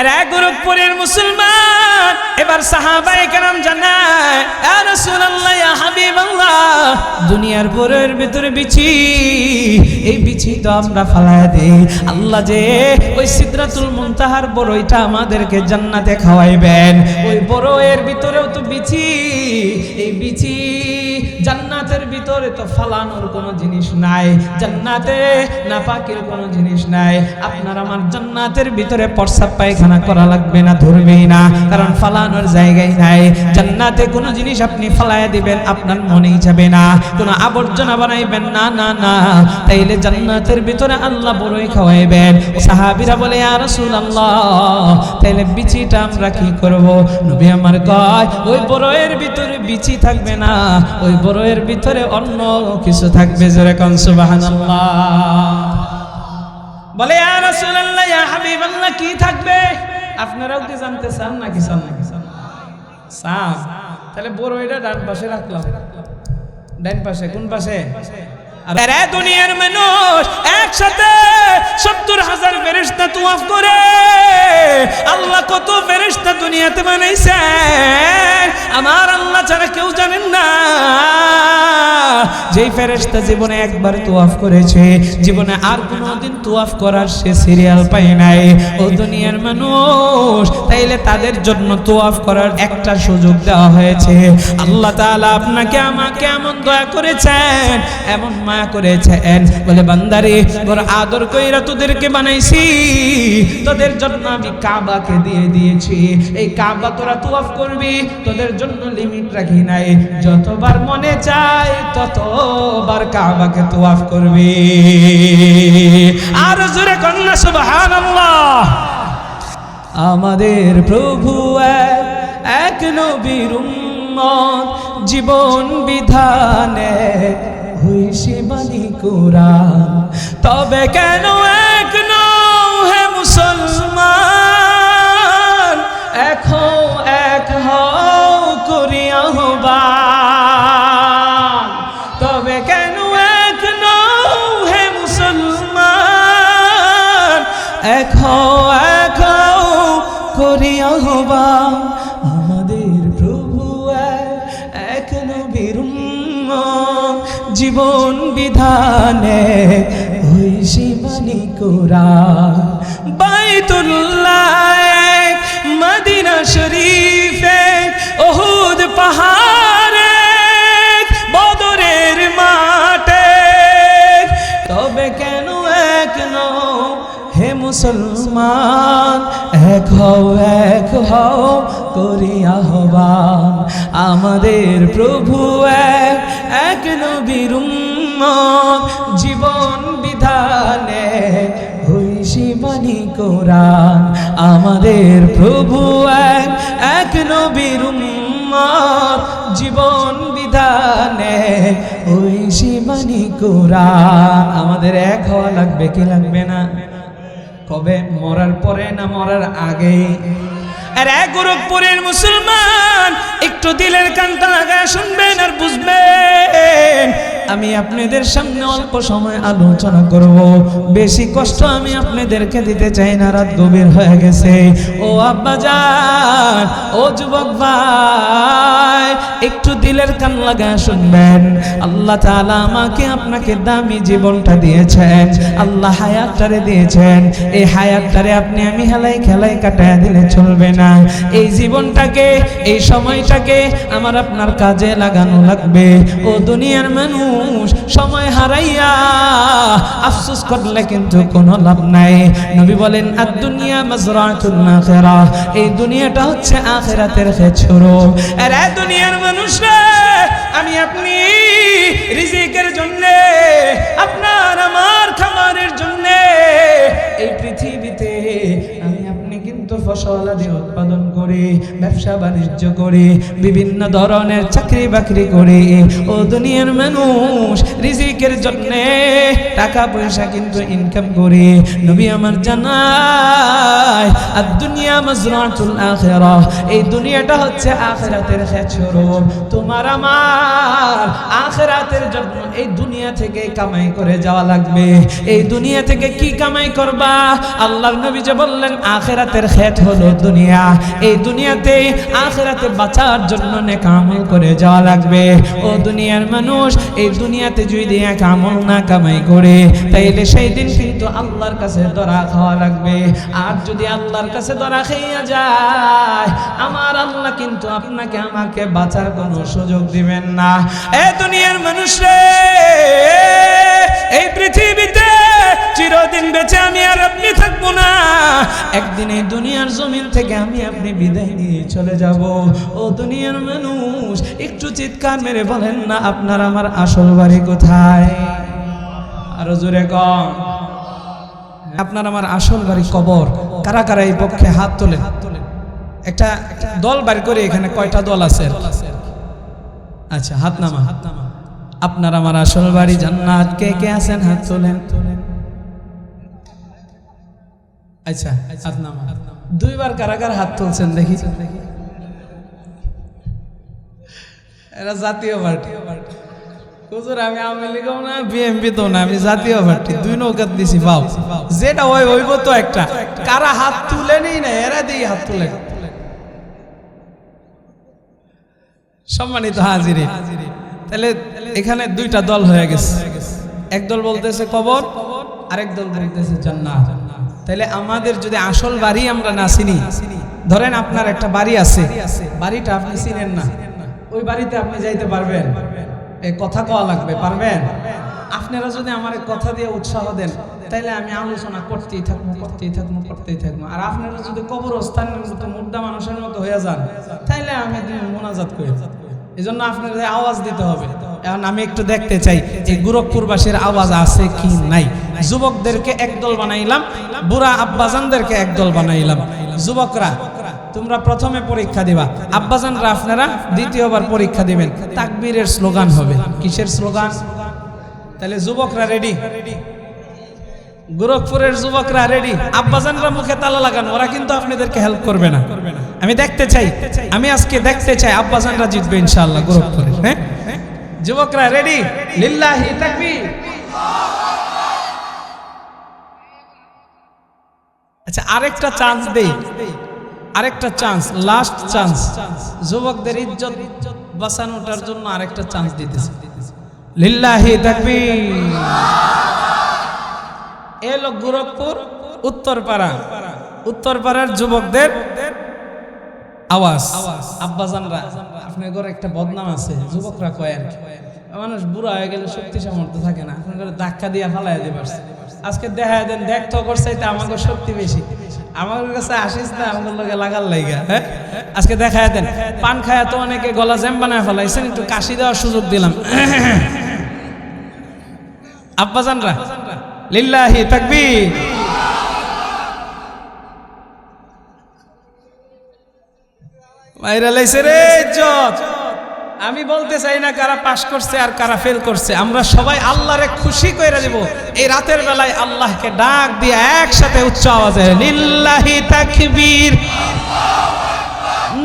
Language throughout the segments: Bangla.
এরা গোরখপুরের মুসলমান। এবার সাহাবায়ে কেরাম জানায়, ইয়া রাসূলুল্লাহ, ইয়া হাবিবাল্লাহ, দুনিয়ার বড়ের ভিতরে বিচি, এই বিচি তো আমরা ফালায়া দেই, আল্লাহ যে ওই সিদরাতুল মুনতাহার বড়ইটা আমাদেরকে জান্নাতে খাওয়াইবেন, ওই বড়ের ভিতরেও তো বিচি, এই বিচি জান্নাতের ভিতরে তো ফালানোর কোনো জিনিস নাই, জান্নাতে নাপাকের কোনো জিনিস নাই। আপনার আমার জান্নাতের ভিতরে প্রস্রাব পায়খানা করা লাগবে না, ধরবেই না, কারণ ফালানোর জায়গায় নাই। জান্নাতে কোনো জিনিস আপনি ফালায়া দিবেন আপনার মনেই যাবে না, কোনো আবর্জনা বানাইবেন না, না না, তাইলে জান্নাতের ভিতরে আল্লাহ বড়ই খাওয়াইবেন। সাহাবীরা বলে, ইয়া রাসূলুল্লাহ, তাইলে বিচিটা আমরা কি করব? নবী আমার কয়, ওই বড়ের ভিতরে বিচি থাকবে না, ওই বড়ের ভিতরে অন্য কিছু থাকবে। জোরে কোন সুবহানাল্লাহ। বলে, ইয়া রাসূলুল্লাহ, ইয়া হাবিবাল্লাহ, কি থাকবে? আপনারাও কি জানতে চান নাকি? চান নাকি? চান। তাহলে বড়ইটা ডান পাশে রাখলাম। ডান পাশে? কোন পাশে? আরে দুনিয়ার মানুষ একসাথে ৭০,০০০ ফেরেশতা তওয়াফ করে। আল্লাহ কত ফেরেশতা দুনিয়াতে বানাইছেন, আমার আল্লাহ ছাড়া কেউ জানেন না। যেই ফেরেশতা জীবনে একবার তওয়াফ করেছে, জীবনে আর কোনোদিন তওয়াফ করার সে সিরিয়াল পায় নাই। ও দুনিয়ার মানুষ, তাইলে তাদের জন্য তওয়াফ করার একটা সুযোগ দেওয়া হয়েছে। আল্লাহ তাআলা আপনাকে আমাকে এমন দয়া করেছেন, এমন মায়া করেছেন, বলে বান্দারে, বড় আদর কইরা তোদেরকে বানাইছি, তোদের জন্য আমি কাবাকে দিয়ে দিয়েছি। এই কাবা তোরা তওয়াফ করবি, তোদের জন্য লিমিট রাখি নাই, যতবার মনে চায় ততবার কাবাকে তওয়াফ করবি। আর জোরে কন্যা সুবহানাল্লাহ। আমাদের প্রভু এক নবীর উম্মত, জীবন বিধানে হইছে বাণী কোরআন, তবে কেন এক নও হে মুসলমান, এখন এক হও করি আহ্বান, তবে কেন এক নও হে মুসলমান, এক হও করি আহ্বান। আমাদের প্রভু এক নবীর উম্মত, জীবন বিধানে হইছে বাণী কোরআন। বাইতুল্লাহ মদিনা শরীফে, উহুদ পাহাড়ে, বদরের মাঠে, তবে কেন এক নও হে মুসলমান, এক হও করি আহ্বান। আমাদের প্রভু এক নবীর উম্মত, জীবন বিধানে হইছে বাণী কোরআন। আমাদের প্রভু এক নবীর উম্মত, জীবন বিধানে হইছে বাণী কোরআন। আমাদের এক হওয়া লাগবে কি লাগবে না? কবে? মরার পরে না মরার আগে? আরে গোরখপুরের মুসলমান, একটু দিলের কানটা লাগায় শুনবেন আর বুঝবেন। আমি আপনাদের সামনে অল্প সময় আলোচনা করব, বেশি কষ্ট আমি আপনাদেরকে দিতে চাই না, রাত গভীর হয়ে গেছে। ও আব্বাজান, ও যুবক ভাই, একটু দিলের কান লাগায় শুনবেন। আল্লাহ তাআলা আমাকে আপনাকে দামি জীবনটা দিয়েছেন, আল্লাহ হায়াতটারে দিয়েছেন। এই হায়াতটারে আপনি আমি হেলাই খেলাই কাটায় দিলে চলবে না। এই জীবনটাকে, এই সময়টাকে আমার আপনার কাজে লাগানো লাগবে। ও দুনিয়ার মানুষ, সময় হারাইয়া আফসোস করলে কিন্তু কোনো লাভ নাই। নবী বলেন, আদ-দুনিয়া মাজরাতুন আখিরাহ, এই দুনিয়াটা হচ্ছে আখিরাতের খেছুরো। আর এই দুনিয়ার মানুষরা, আমি আপনি রিজিকের জন্য, আপনার আমার খাবারের জন্য এই পৃথিবীতে আমি আপনি কিন্তু ফসল আদি উৎপাদন করে, ব্যবসা বাণিজ্য করে, বিভিন্ন ধরনের চাকরি বাকরি করে। ও দুনিয়ার মানুষ, রিজিকের জন্য জন্যে টাকা পয়সা কিন্তু ইনকাম করি। নবী আমার জানায় আর দুনিয়া মাজরাতুল আখিরাহ, এই দুনিয়াটা হচ্ছে আখিরাতের ক্ষেতস্বরূপ। তোমার আমার আখিরাতের জন্য এই দুনিয়া থেকে কামাই করে যাওয়া লাগবে। এই দুনিয়া থেকে কি কামাই করবা? আল্লাহর নবী যে বললেন আখিরাতের ক্ষেত হলো দুনিয়া, এই দুনিয়াতে আখিরাতে বাঁচার জন্য নেক আমল করে যাওয়া লাগবে। ও দুনিয়ার মানুষ, এই দুনিয়াতে যদি এক আমল না কামাই করে তাইলে সেই দিন কিন্তু আল্লাহর কাছে ধরা খাওয়া লাগবে। আর যদি আল্লাহর কাছে ধরা খাইয়া যায়, আমার আল্লাহ কিন্তু আপনাকে আমাকে বাঁচার কোনো সুযোগ দিবেন না। এ দুনিয়ার মানুষ রে, এই পৃথিবীতে চিরদিন বেঁচে আমি আর আপনি থাকবো না। একদিন এই দুনিয়ার জমিন থেকে আমি আপনি বিদায় নিয়ে চলে যাব। ও দুনিয়ার মানুষ, একটু চিৎকার মেরে বলেন না আপনার আমার আসল বাড়ি কোথায়? আরো জোরে কন। আপনার আমার আসল বাড়ি কবর। কারা কারা এই পক্ষে হাত তোলেন? একটা দল বার করে এখানে কয়টা দল আছে? আচ্ছা, হাত নামা। আপনার আমার আসল বাড়ি জান্নাত। কে কে আছেন হাত তোলেন। আচ্ছা, হাত নামা। দুইবার কারা কারা হাত তুলছেন দেখি? এরা জাতীয় পার্টি। হুজুর আমি আওয়ামী লীগও না, বিএনপি তো না, আমি জাতীয় পার্টি। দুই নৌকাত দিছি পাও। যেটা হইব তো একটা। কারা হাত তুলেনই না, এরা দিয়ে হাত তুলেন। সম্মানিত হাজিরে, তাহলে এখানে দুইটা দল হয়ে গেছে। এক দল বলতেছে কবর, আরেক দল বলতেছে জান্নাত। তাহলে আমাদের যদি আসল বাড়ি আমরা না চিনি, ধরেন আপনার একটা বাড়ি আছে, বাড়িটা আপনি চিনেন না, ওই বাড়িতে আপনি যাইতে পারবেন? এই কথা কওয়া লাগবে, পারবেন? আপনারা যদি আমার কথা দিয়ে উৎসাহ দেন তাইলে আমি আলোচনা করতেই থাকবো, করতেই থাকবো, করতেই থাকবো। আর আপনারা যদি কবরস্থানের মতো মুর্দা মানুষের মতো হয়ে যান তাইলে আমি মোনাজাত করি। এই জন্য আপনাদের আওয়াজ দিতে হবে। এখন আমি একটু দেখতে চাই যে গোরখপুরবাসীর আওয়াজ আছে কি নাই। যুবকদেরকে একদল বানাইলাম, বুড়া আব্বাজানদেরকে একদল বানাইলাম। যুবকরা তোমরা প্রথমে পরীক্ষা দিবা, আব্বাজানরা আপনারা দ্বিতীয়বার পরীক্ষা দিবেন। তাকবীরের স্লোগান হবে। কিসের স্লোগান? তাহলে যুবকরা রেডি? গোরখপুরের যুবকরা রেডি? আব্বাজানরা মুখে তালা লাগান, ওরা কিন্তু আপনাদেরকে হেল্প করবে না। আমি দেখতে চাই, আমি আজকে দেখতে চাই আব্বাজানরা জিতবে ইনশাআল্লাহ গোরখপুরে। হ্যাঁ, যুবকরা রেডি? লিল্লাহি তাকবীর। আচ্ছা, আরেকটা চান্স দেই, আরেকটা চান্স, লাস্ট চান্স। যুবকদের ইজ্জত বাঁচানোটার জন্য আরেকটা চান্স দিতেছি। লিল্লাহি তাকবীর। এলো গোরখপুর উত্তরপাড়া, উত্তরপাড়ার যুবকদের আওয়াজ। আব্বাজানরা, আপনার ঘরে একটা বদনাম আছে, যুবকরা কয় আর কি, মানুষ বুড়া হয়ে গেলে শক্তি সামর্থ্য থাকে না, আপনার ঘরে ধাক্কা দিয়ে ফালাই দিবে। আজকে দেখা দেন, দেখতো করছে আমাকে শক্তি বেশি, আমার কাছে আসিস না, আমাদের লোকে লাগার লাইগা। হ্যাঁ, আজকে দেখা দেন পান খায়া তো অনেকে গলা জ্যাম বানায় ফেলাইছেন, একটু কাশি দেওয়ার সুযোগ দিলাম। আব্বাজানরা লিল্লাহি তাকবীর। মাইরা লাইছে রে ইজ্জত। আমি বলতে চাই না কারা পাস করছে আর কারা ফেল করছে, আমরা সবাই আল্লাহরে খুশি কইরা দিব। এই রাতের বেলায় আল্লাহকে ডাক দিয়ে একসাথে উচ্চ আওয়াজে লিল্লাহি তাকবীর,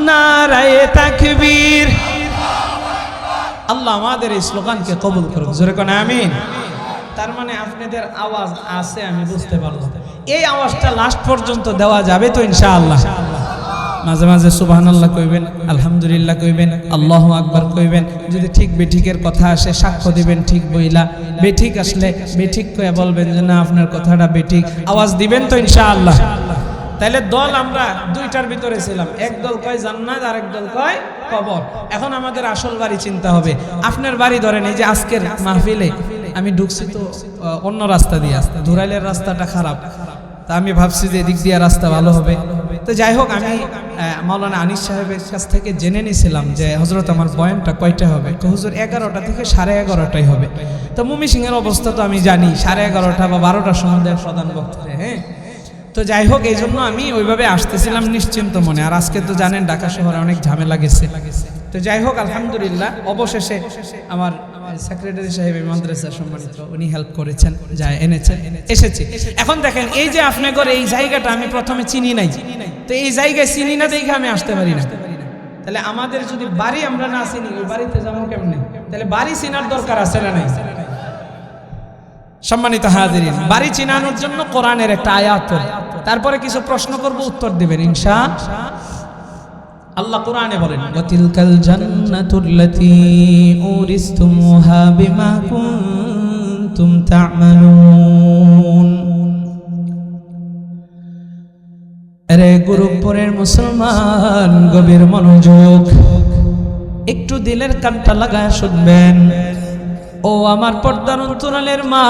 নারায়ে তাকবীর। আল্লাহ আমাদের এই স্লোগানকে কবুল করুক। জোরে কোন আমিন। তার মানে আপনাদের আওয়াজ আছে, আমি বুঝতে পারলাম। এই আওয়াজটা লাস্ট পর্যন্ত দেওয়া যাবে তো ইনশাআল্লাহ? মাঝে মাঝে সুবহানাল্লাহ কইবেন, আলহামদুলিল্লাহ কইবেন, আল্লাহু আকবার কইবেন। যদি ঠিক বেঠিকের কথা আসে সাক্ষ্য দিবেন ঠিক বইলা, বেঠিক আসলে বেঠিক কয়ে বলবেন যে না আপনার কথাটা বেঠিক। আওয়াজ দিবেন তো ইনশাআল্লাহ? তাহলে দল আমরা দুইটার ভিতরে ছিলাম, এক দল কয় জান্নাত, আরেক দল কয় কবর। এখন আমাদের আসল বাড়ি চিন্তা হবে। আপনার বাড়ি ধরেন, এই যে আজকের মাহফিলে আমি ঢুকছি তো অন্য রাস্তা দিয়ে, ধুরাইলের রাস্তাটা খারাপ, তা আমি ভাবছি যে এদিক দিয়ে রাস্তা ভালো হবে। তো যাই হোক, আমি মাওলানা আনিস সাহেবের কাছ থেকে জেনে নিয়েছিলাম যে হজরত আমার বয়ানটা কয়টা হবে। তো হুজুর 11টা থেকে 11:30টাই হবে। তো মুমি সিংহের অবস্থা তো আমি জানি, 11:30 বা 12টার সময় দেয় প্রধান বক্তারে। হ্যাঁ, তো যাই হোক, এই জন্য আমি ওইভাবে আসতেছিলাম নিশ্চিন্ত মনে। আর আজকে তো জানেন ঢাকা শহরে অনেক ঝামেলা গেছে। তো যাই হোক, আলহামদুলিল্লাহ অবশেষে আমার সেক্রেটারি সাহেব মাদ্রাসা সম্মানিত, উনি হেল্প করেছেন, যায় এনেছেন, এসেছে। এখন দেখেন এই যে আপনি করে এই জায়গাটা আমি প্রথমে চিনি নাই, তো এই জায়গায় চিনি না দেখে আমি আসতে পারি না। তাহলে আমাদের যদি বাড়ি আমরা না চিনি, ওই বাড়িতে যাবো কেমনে? তাহলে বাড়ি চিনার দরকার আছে না নাই? সম্মানিত হাজিরিন, বাড়ি চিনানোর জন্য কোরআনের একটা আয়াত পড়ে তারপরে কিছু প্রশ্ন করব, উত্তর দিবেন ইনশাআল্লাহ। আল্লাহ কোরআনে বলেন, ওয়াতিলকাল জান্নাতুল্লাতী উরিসতুমুহা বিমা কুনতুম তা'মালুন। আরে গোরখপুরের মুসলমান, গভীর মনোযোগ, একটু দিলের কানটা লাগায় শুনবেন। ও আমার পর্দার অন্তরালের মা,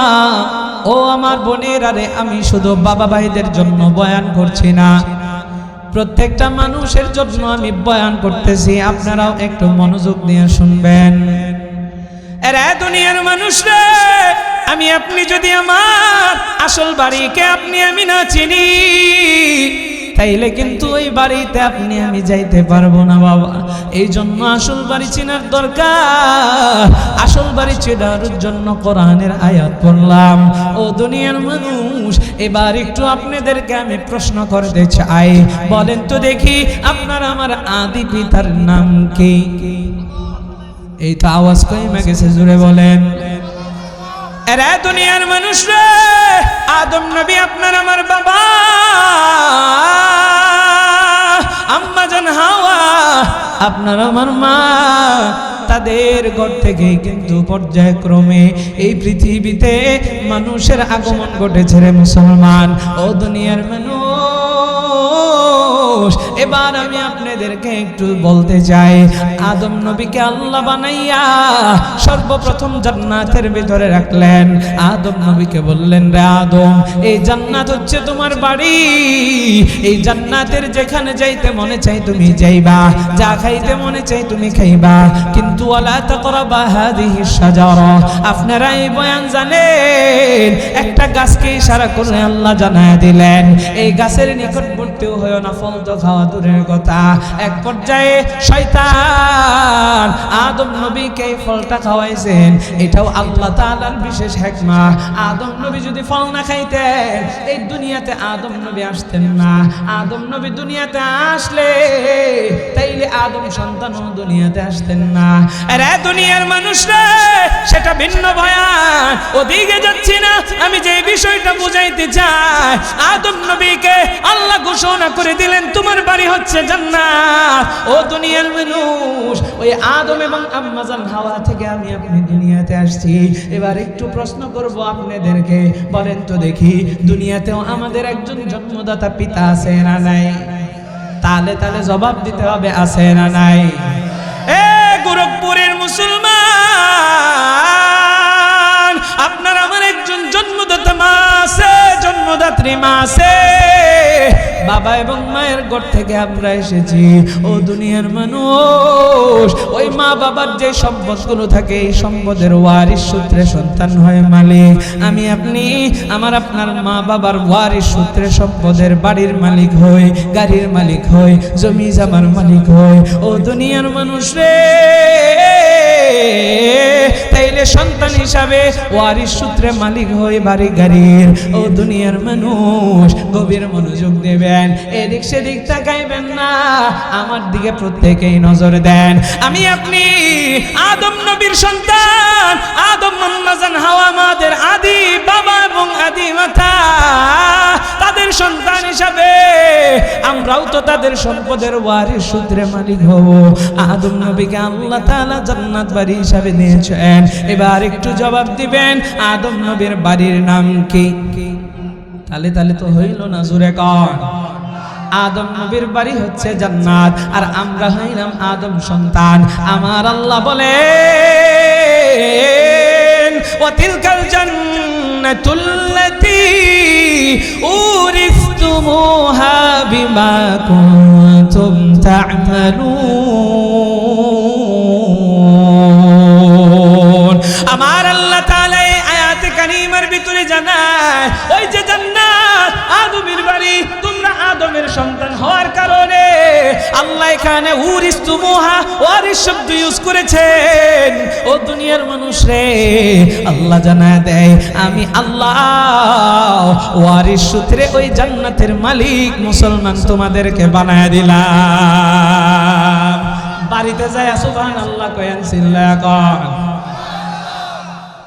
ও আমার বোনের, আরে আমি শুধু বাবা ভাইদের জন্য বয়ান করছি না, প্রত্যেকটা মানুষের জন্য আমি বয়ান করতেছি। আপনারাও একটু মনোযোগ দিয়ে শুনবেন। এরা দুনিয়ার মানুষরা, আমি আপনি যদি আমার আসল বাড়িকে আপনি আমি না চিনি, তাইলে কিন্তু ওই বাড়িতে আপনি আমি যাইতে পারবো না বাবা। এই জন্য আসল বাড়ি চেনার দরকার। আসল বাড়ি চেনার জন্য কোরআনের আয়াত পড়লাম। ও দুনিয়ার মানুষ, এবার একটু আপনাদেরকে আমি প্রশ্ন করতে চাই, বলেন তো দেখি আপনার আমার আদি পিতার নাম কি? এই তো আওয়াজ কমে গেছে, জোরে বলেন। এরা দুনিয়ার মানুষ রে, আদম নবী আপনার আমার বাবা, আম্মা জান হাওয়া আপনার আমার মা, তাদের ঘর থেকে কিন্তু পর্যায়ক্রমে এই পৃথিবীতে মানুষের আগমন ঘটেছে রে মুসলমান। ও দুনিয়ার মানুষ, এবার আমি আপনাদেরকে একটু বলতে চাই, আদম নবীকে আল্লাহ বানাইয়া সর্বপ্রথম জান্নাতের ভিতরে রাখলেন। আদম নবীকে বললেন, রে আদম, এই জান্নাত হচ্ছে তোমার বাড়ি, এই জান্নাতের যেখানে যাইতে মনে চাই তুমি যাইবা, যা খাইতে মনে চাই তুমি খাইবা, কিন্তু ওয়ালা তাকরাবা হাযিহিশ শাজারা। আপনারা এই বয়ান জানেন, একটা গাছকে ইশারা করে আল্লাহ জানায় দিলেন, এই গাছের নিকটবর্তী হয়ো না, ফল তো খাওয়া দূরের কথা। এক পর্যায়ে শয়তান আদম নবীকে এই ফলটা খাওয়াইছেন, এটাও আল্লাহ তাআলার বিশেষ হিকমা। আদম নবী যদি ফল না খাইতেন, এই দুনিয়াতে আদম নবী আসতেন না। আদম নবী দুনিয়াতে আসলে তাইলে আদম সন্তানও দুনিয়াতে আসতেন না। আরে দুনিয়ার মানুষরা, সেটা ভিন্ন বয়ান, ওদিকে যাচ্ছি না। আমি যে বিষয়টা বুঝাইতে চাই, আদম নবীকে আল্লাহ ঘোষণা করে দিলেন, তোমার বাড়ি হচ্ছে জান্নাত। ও দুনিয়ার মানুষ, ওই আদম এবং আম্মা জান হাওয়া থেকে আমি আপনি দুনিয়াতে আসছি। এবার একটু প্রশ্ন করব আপনাদেরকে, বলেন তো দেখি, দুনিয়াতেও আমাদের একজন জন্মদাতা পিতা আছে না নাই? তালে তালে জবাব দিতে হবে, আছে না নাই? এ গোরখপুরের মুসলমান, আপনার আমার একজন জন্মদাতা মা আছে, জন্মদাত্রী মা আছে। বাবা এবং মায়ের ঘর থেকে আমরা এসেছি। ও দুনিয়ার মানুষ, ওই মা বাবার যে সম্পদগুলো থাকে, এই সম্পদের ওয়ারিশ সূত্রে সন্তান হয় মালিক। আমি আপনি আমার আপনার মা বাবার ওয়ারিশ সূত্রে সম্পদের বাড়ির মালিক হই, গাড়ির মালিক হই, জমি জামার মালিক হই। ও দুনিয়ার মানুষ রে, তাইলে সন্তান হিসাবে ওয়ারিশ সূত্রে মালিক হই বাড়ি গাড়ির। ও দুনিয়ার মানুষ, গভীর মনোযোগ দেবেন, এদিক সেদিক তাকাইবেন না, আমার দিকে প্রত্যেকেই নজর দেন। আমি আপনি আদম নবীর সন্তান, আদম আম্মা জান হাওয়া আমাদের আদি বাবা এবং আদি মাতা, তাদের সন্তান হিসাবে আমরাও তো তাদের সম্পদের ওয়ারিশ সূত্রে মালিক হব। আদম নবীকে আল্লাহ তাআলা জান্নাত বাড়ি হিসাবে দিয়েছেন। এবার একটু জবাব দিবেন, আদম নবীর বাড়ির নাম কি? তালে তালে তো হইল না, জোরে কর। আদম নবীর বাড়ি হচ্ছে জান্নাত, আর আমরা হইলাম আদম সন্তান। আমার আল্লাহ বলেন, ওয়াতিলকাল জান্নাতুল্লাতী উরিসতুমুহা বিমা কুনতুম তা'মালুন। আমার আল্লাহ তাআলা এই আয়াতে কারিমার ভিতরে জানায়, ওই যে জান্নাত আদমের বাড়ি, তোমরা আদমের সন্তান হওয়ার কারণে আল্লাহ এখানে উরিস্তুমুহা ওয়ারিস শব্দ ইউজ করেছেন। ও দুনিয়ার মানুষ রে, আল্লাহ জানায় দেয় আমি আল্লাহ ওয়ারিস সূত্রে ওই জান্নাতের মালিক মুসলমান তোমাদেরকে বানায় দিলাম। বাড়িতে যায় সুবহানাল্লাহ কয়েন চিল্লা কন।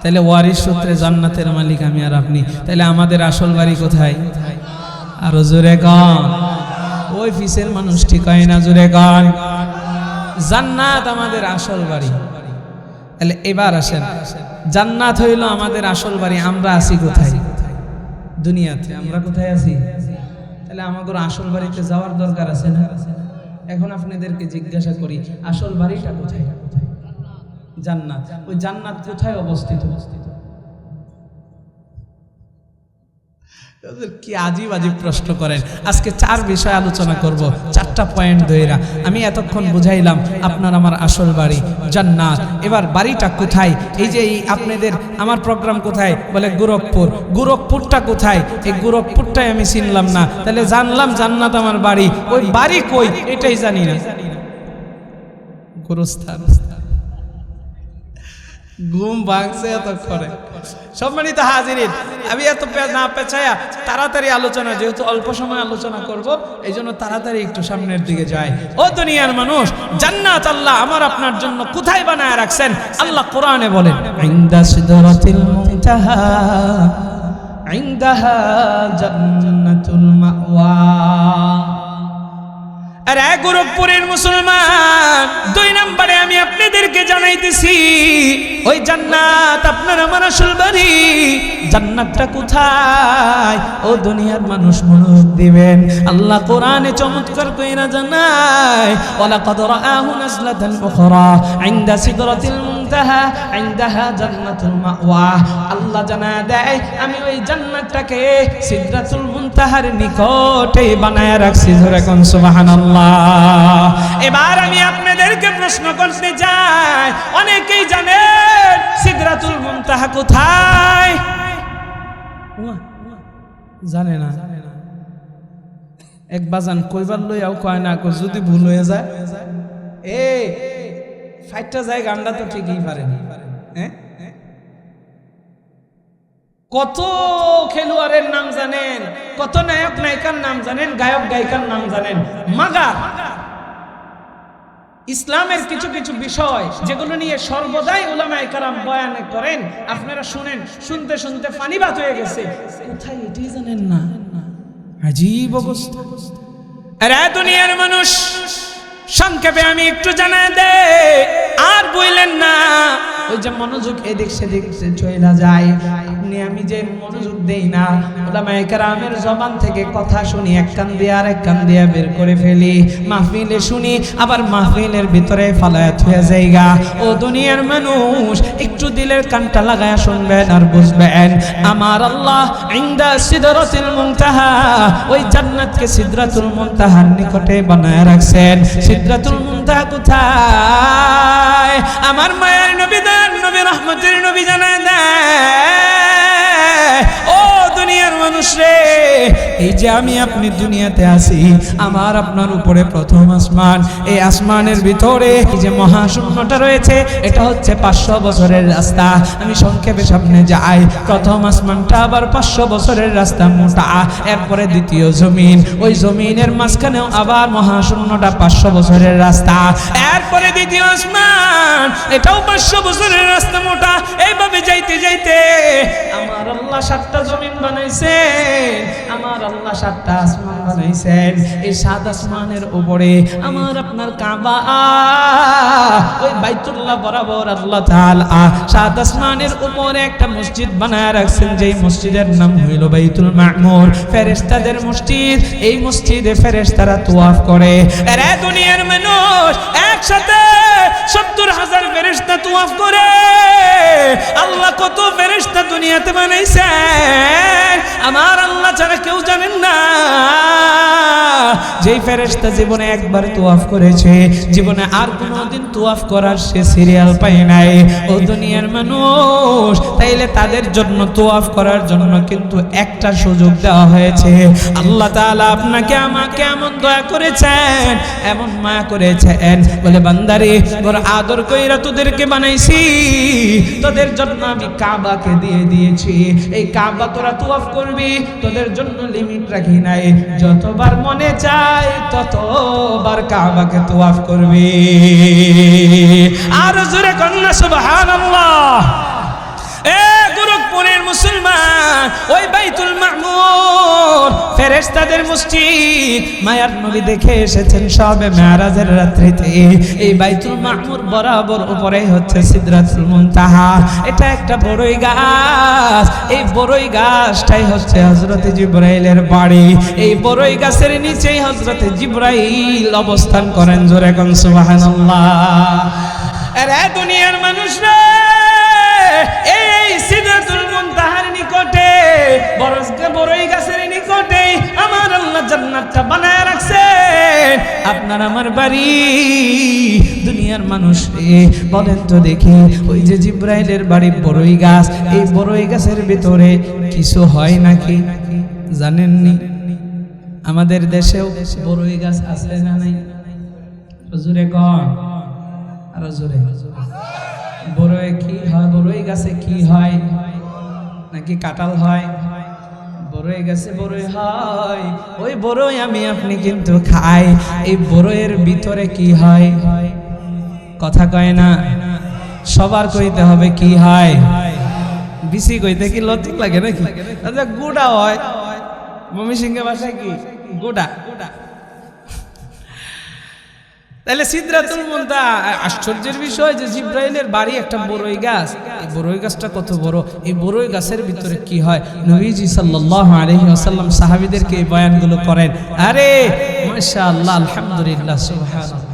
তাহলে ওয়ারিস সূত্রে জান্নাতের মালিক আমি আর আপনি, তাহলে আমাদের আসল বাড়ি কোথায়? আরো জোরে কন। ওই পিসের মানুষটি কয় না, জোরে কন। জান্নাত আমাদের আসল বাড়ি। তাহলে এবার আসেন, জান্নাত হইল আমাদের আসল বাড়ি, আমরা আছি কোথায়? দুনিয়াতে। আমরা কোথায় আছি? তাহলে আমাদের আসল বাড়িতে যাওয়ার দরকার আছে না? এখন আপনাদেরকে জিজ্ঞাসা করি, আসল বাড়িটা কোথায়? জান্নাত। ওই জান্নাত কোথায় অবস্থিত? কি আজীব আজীব প্রশ্ন করেন। আজকে 4 বিষয় আলোচনা করব, 4টা পয়েন্ট ধইরা। আমি এতক্ষণ বুঝাইলাম আপনার আমার আসল বাড়ি জান্নাত। এবার বাড়িটা কোথায়? এই যে আপনাদের আমার প্রোগ্রাম কোথায়? বলে গোরখপুর। গোরখপুরটা কোথায়? এই গোরখপুরটাই আমি চিনলাম না, তাহলে জানলাম জান্নাত আমার বাড়ি। ওই বাড়ি কই এটাই জানি না। গোরস্থান। ঘুম ভাঙছে এতক্ষণে। সম্মানিত হাজিরিন, আমি এত না পেছায়া তাড়াতাড়ি আলোচনা, যেহেতু অল্প সময় আলোচনা করব, এই জন্য তাড়াতাড়ি একটু সামনের দিকে যাই। ও দুনিয়ার মানুষ, জান্নাত আল্লাহ আমার আপনার জন্য কোথায় বানায় রাখছেন? আল্লাহ কোরআনে বলেন, ইনদা সিদরাতিল মুনতাহা ইনদাহা জান্নাতুল মাওয়া। আর গোরখপুরের মুসলমান, 2 নম্বরে আমি আপনাদেরকে জানাইতেছি, ওই জান্নাত আপনার আমার আসল বাড়ি। জান্নাতটা কোথায়? ও দুনিয়ার মানুষ মনোযোগ দিবেন, আল্লাহ কোরআনে চমৎকার কইরা জানায়, ওয়ালাকাদ রাআহু নাজলাতান উখরা ইনদা সিদরাতিল মুনতাহা ইনদাহা জান্নাতুল মাওয়া। আল্লাহ জানায় দেয় আমি ওই জান্নাতটাকে সিদরাতুল মুনতাহার নিকটে বানায় রাখছি। ধরে কোন সুবহানাল্লাহ। এবার আমি আপনাদেরকে প্রশ্ন করতে চাই, অনেকেই জানেন সিদরাতুল মুনতাহা কোথায়? জানে না। এক বাজান কইবার লইয়াও কয় না, যদি ভুল হয়ে যায় এই ফাইটটা যায়, গানটা তো ঠিকই পারেনি। হ্যাঁ, কত খেলোয়াড়ের নাম জানেন, কত নায়ক নায়িকার নাম জানেন, গায়ক গায়িকার নাম জানেন, মাগা ইসলামের কিছু কিছু বিষয় যেগুলো নিয়ে সর্বদাই উলামায়ে কেরাম বয়ান করেন, আপনারা শুনেন, শুনতে শুনতে পানিবাত হয়ে গেছে, কোথায় এটাই জানেন না। আজীব অবস্থা। আরে দুনিয়ার মানুষ, সংক্ষেপে আমি একটু জানাই দে, আর বললেন না। ওই যে মনোযোগ এদিক সেদিক চলে যায়, আপনি আমি যে মনোযোগ দেই না, উলামায়ে কেরামের জবান থেকে কথা শুনি, এক কান দিয়ে আর এক কান দিয়ে বের করে ফেলি, মাহফিলে শুনি, আবার মাহফিলের ভিতরে ফালায়াত হয়ে যায়গা। ও দুনিয়ার মানুষ, একটু দিলের কানটা লাগায়া শুনবেন আর বুঝবেন, আমার আল্লাহ ইনদা সিদরাতুল মুনতাহা, ওই জান্নাতকে সিদরাতুল মুনতাহার নিকটে বানায় রাখছেন। সিদরাতুল মুনতাহা কোথায়? আমার মায়ের নবী, নবী রহমতের নবী জানায় দেয়, ও দুনিয়ার মানুষ রে, এই যে আমি আপনি দুনিয়াতে আছি, আমার আপনার উপরে প্রথম আসমান, এই আসমানের ভিতরে এই যে মহাশূন্যটা রয়েছে, এটা হচ্ছে 500 বছরের রাস্তা। আমি সংক্ষেপে সামনে যাই, প্রথম আসমানটা আবার 500 বছরের রাস্তা মোটা, এরপরে দ্বিতীয় জমিন, ওই জমিনের মাঝখানেও আবার মহাশূন্যটা 500 বছরের রাস্তা, এরপরে দ্বিতীয় আসমান, এটাও 500 বছরের রাস্তা মোটা। এইভাবে যাইতে যাইতে আমার আল্লাহ 7টা জমিন বানাইছেন, আমার আল্লাহ 7টা আসমান বানাইছেন। এই 7 আসমানের উপরে আমার আপনার কাবা, ওই বাইতুল্লাহ বরাবর আল্লাহ তাআলা 7 আসমানের উপরে একটা মসজিদ বানায় রাখছেন, যেই মসজিদের নাম হইল বাইতুল মামুর, ফেরেশতাদের মসজিদ। এই মসজিদে ফেরেশতারা তাওয়াফ করে। আরে দুনিয়ার মানুষ, একসাথে 70,000 ফেরেশতা তওয়াফ করে। আল্লাহ কত ফেরেশতা দুনিয়াতে বানাইছেন আমার আল্লাহ ছাড়া কেউ জানেন না। যেই ফেরেশতা জীবনে একবার তওয়াফ করেছে, জীবনে আর কোনোদিন তওয়াফ করার সে সিরিয়াল পায় নাই। ও দুনিয়ার মানুষ, তাইলে তাদের জন্য তওয়াফ করার জন্য কিন্তু একটা সুযোগ দেওয়া হয়েছে। আল্লাহ তাআলা আপনাকে আমাকে এমন দয়া করেছেন, এমন মায়া করেছেন, বলে বান্দারে বড় আদর কইরা তোদেরকে বানাইছি, তোদের জন্য আমি কাবাকে দিয়ে দিয়েছি। এই কাবা তোরা তওয়াফ করবি, তোদের জন্য লিমিট রাখি নাই, যতবার মনে চায় ততবার কাবাকে তওয়াফ করবি। আর জোরে কন্যা সুবহানাল্লাহ। এ গোরখপুরের মুসলমান, ওই বাইতুল মামুর ফেরেশতাদের মসজিদ মায়ার নবী দেখে এসেছেন সবে মেরাজের রাত্রিতে। এই বাইতুল মামুর বরাবর উপরে হচ্ছে সিদরাতুল মুনতাহা। এটা একটা বড়ই গাছ, এই বড়ই গাছটাই হচ্ছে হযরত জিবরাইলের বাড়ি। এই বড়ই গাছের নিচেই হযরত জিবরাইল অবস্থান করেন। জোরে কোন সুবহানাল্লাহ। আরে দুনিয়ার মানুষরা, এই সিদরাতুল মুনতাহার নিকটে বড়ই গাছের নিকটে আমার আল্লাহ জান্নাতটা বানায় রাখছেন। আপনার আমার বাড়ি। দুনিয়ার মানুষ বলেন তো দেখি, ওই যে জিবরাইলের বাড়ি বড়ই গাছ, এই বড়ই গাছের ভিতরে কিছু হয় নাকি জানেননি? আমাদের দেশেও বড়ই গাছ আছে না নাই? জোরে কর, আরো জোরে। বড়ই কি হয়? বড়ই গাছে কি হয়? নাকি কাঁঠাল হয়? বড়ই গাছে বড়ই হয়, ওই বড়ই আমি আপনি কিন্তু খাই। এই বড়ইয়ের ভিতরে কি হয়? কথা কয় না, সবার কইতে হবে কি হয়। বিসি কইতে কি লতিক লাগে নাকি? আচ্ছা গুড়া হয়, ময়মনসিংহের ভাষায় কি গুড়া। তাহলে সিদরাতুল মুনতাহা, আশ্চর্যের বিষয় যে জিবরাইলের বাড়ি একটা বড়ই গাছ। এই বড়ই গাছটা কত বড়, এই বড়ই গাছের ভিতরে কি হয়? নবীজি সাল্লাল্লাহু আলাইহি ওয়াসাল্লাম সাহাবীদেরকে এই বয়ানগুলো করেন। আরে মাশাআল্লাহ, আলহামদুলিল্লাহ, সুবহানাল্লাহ।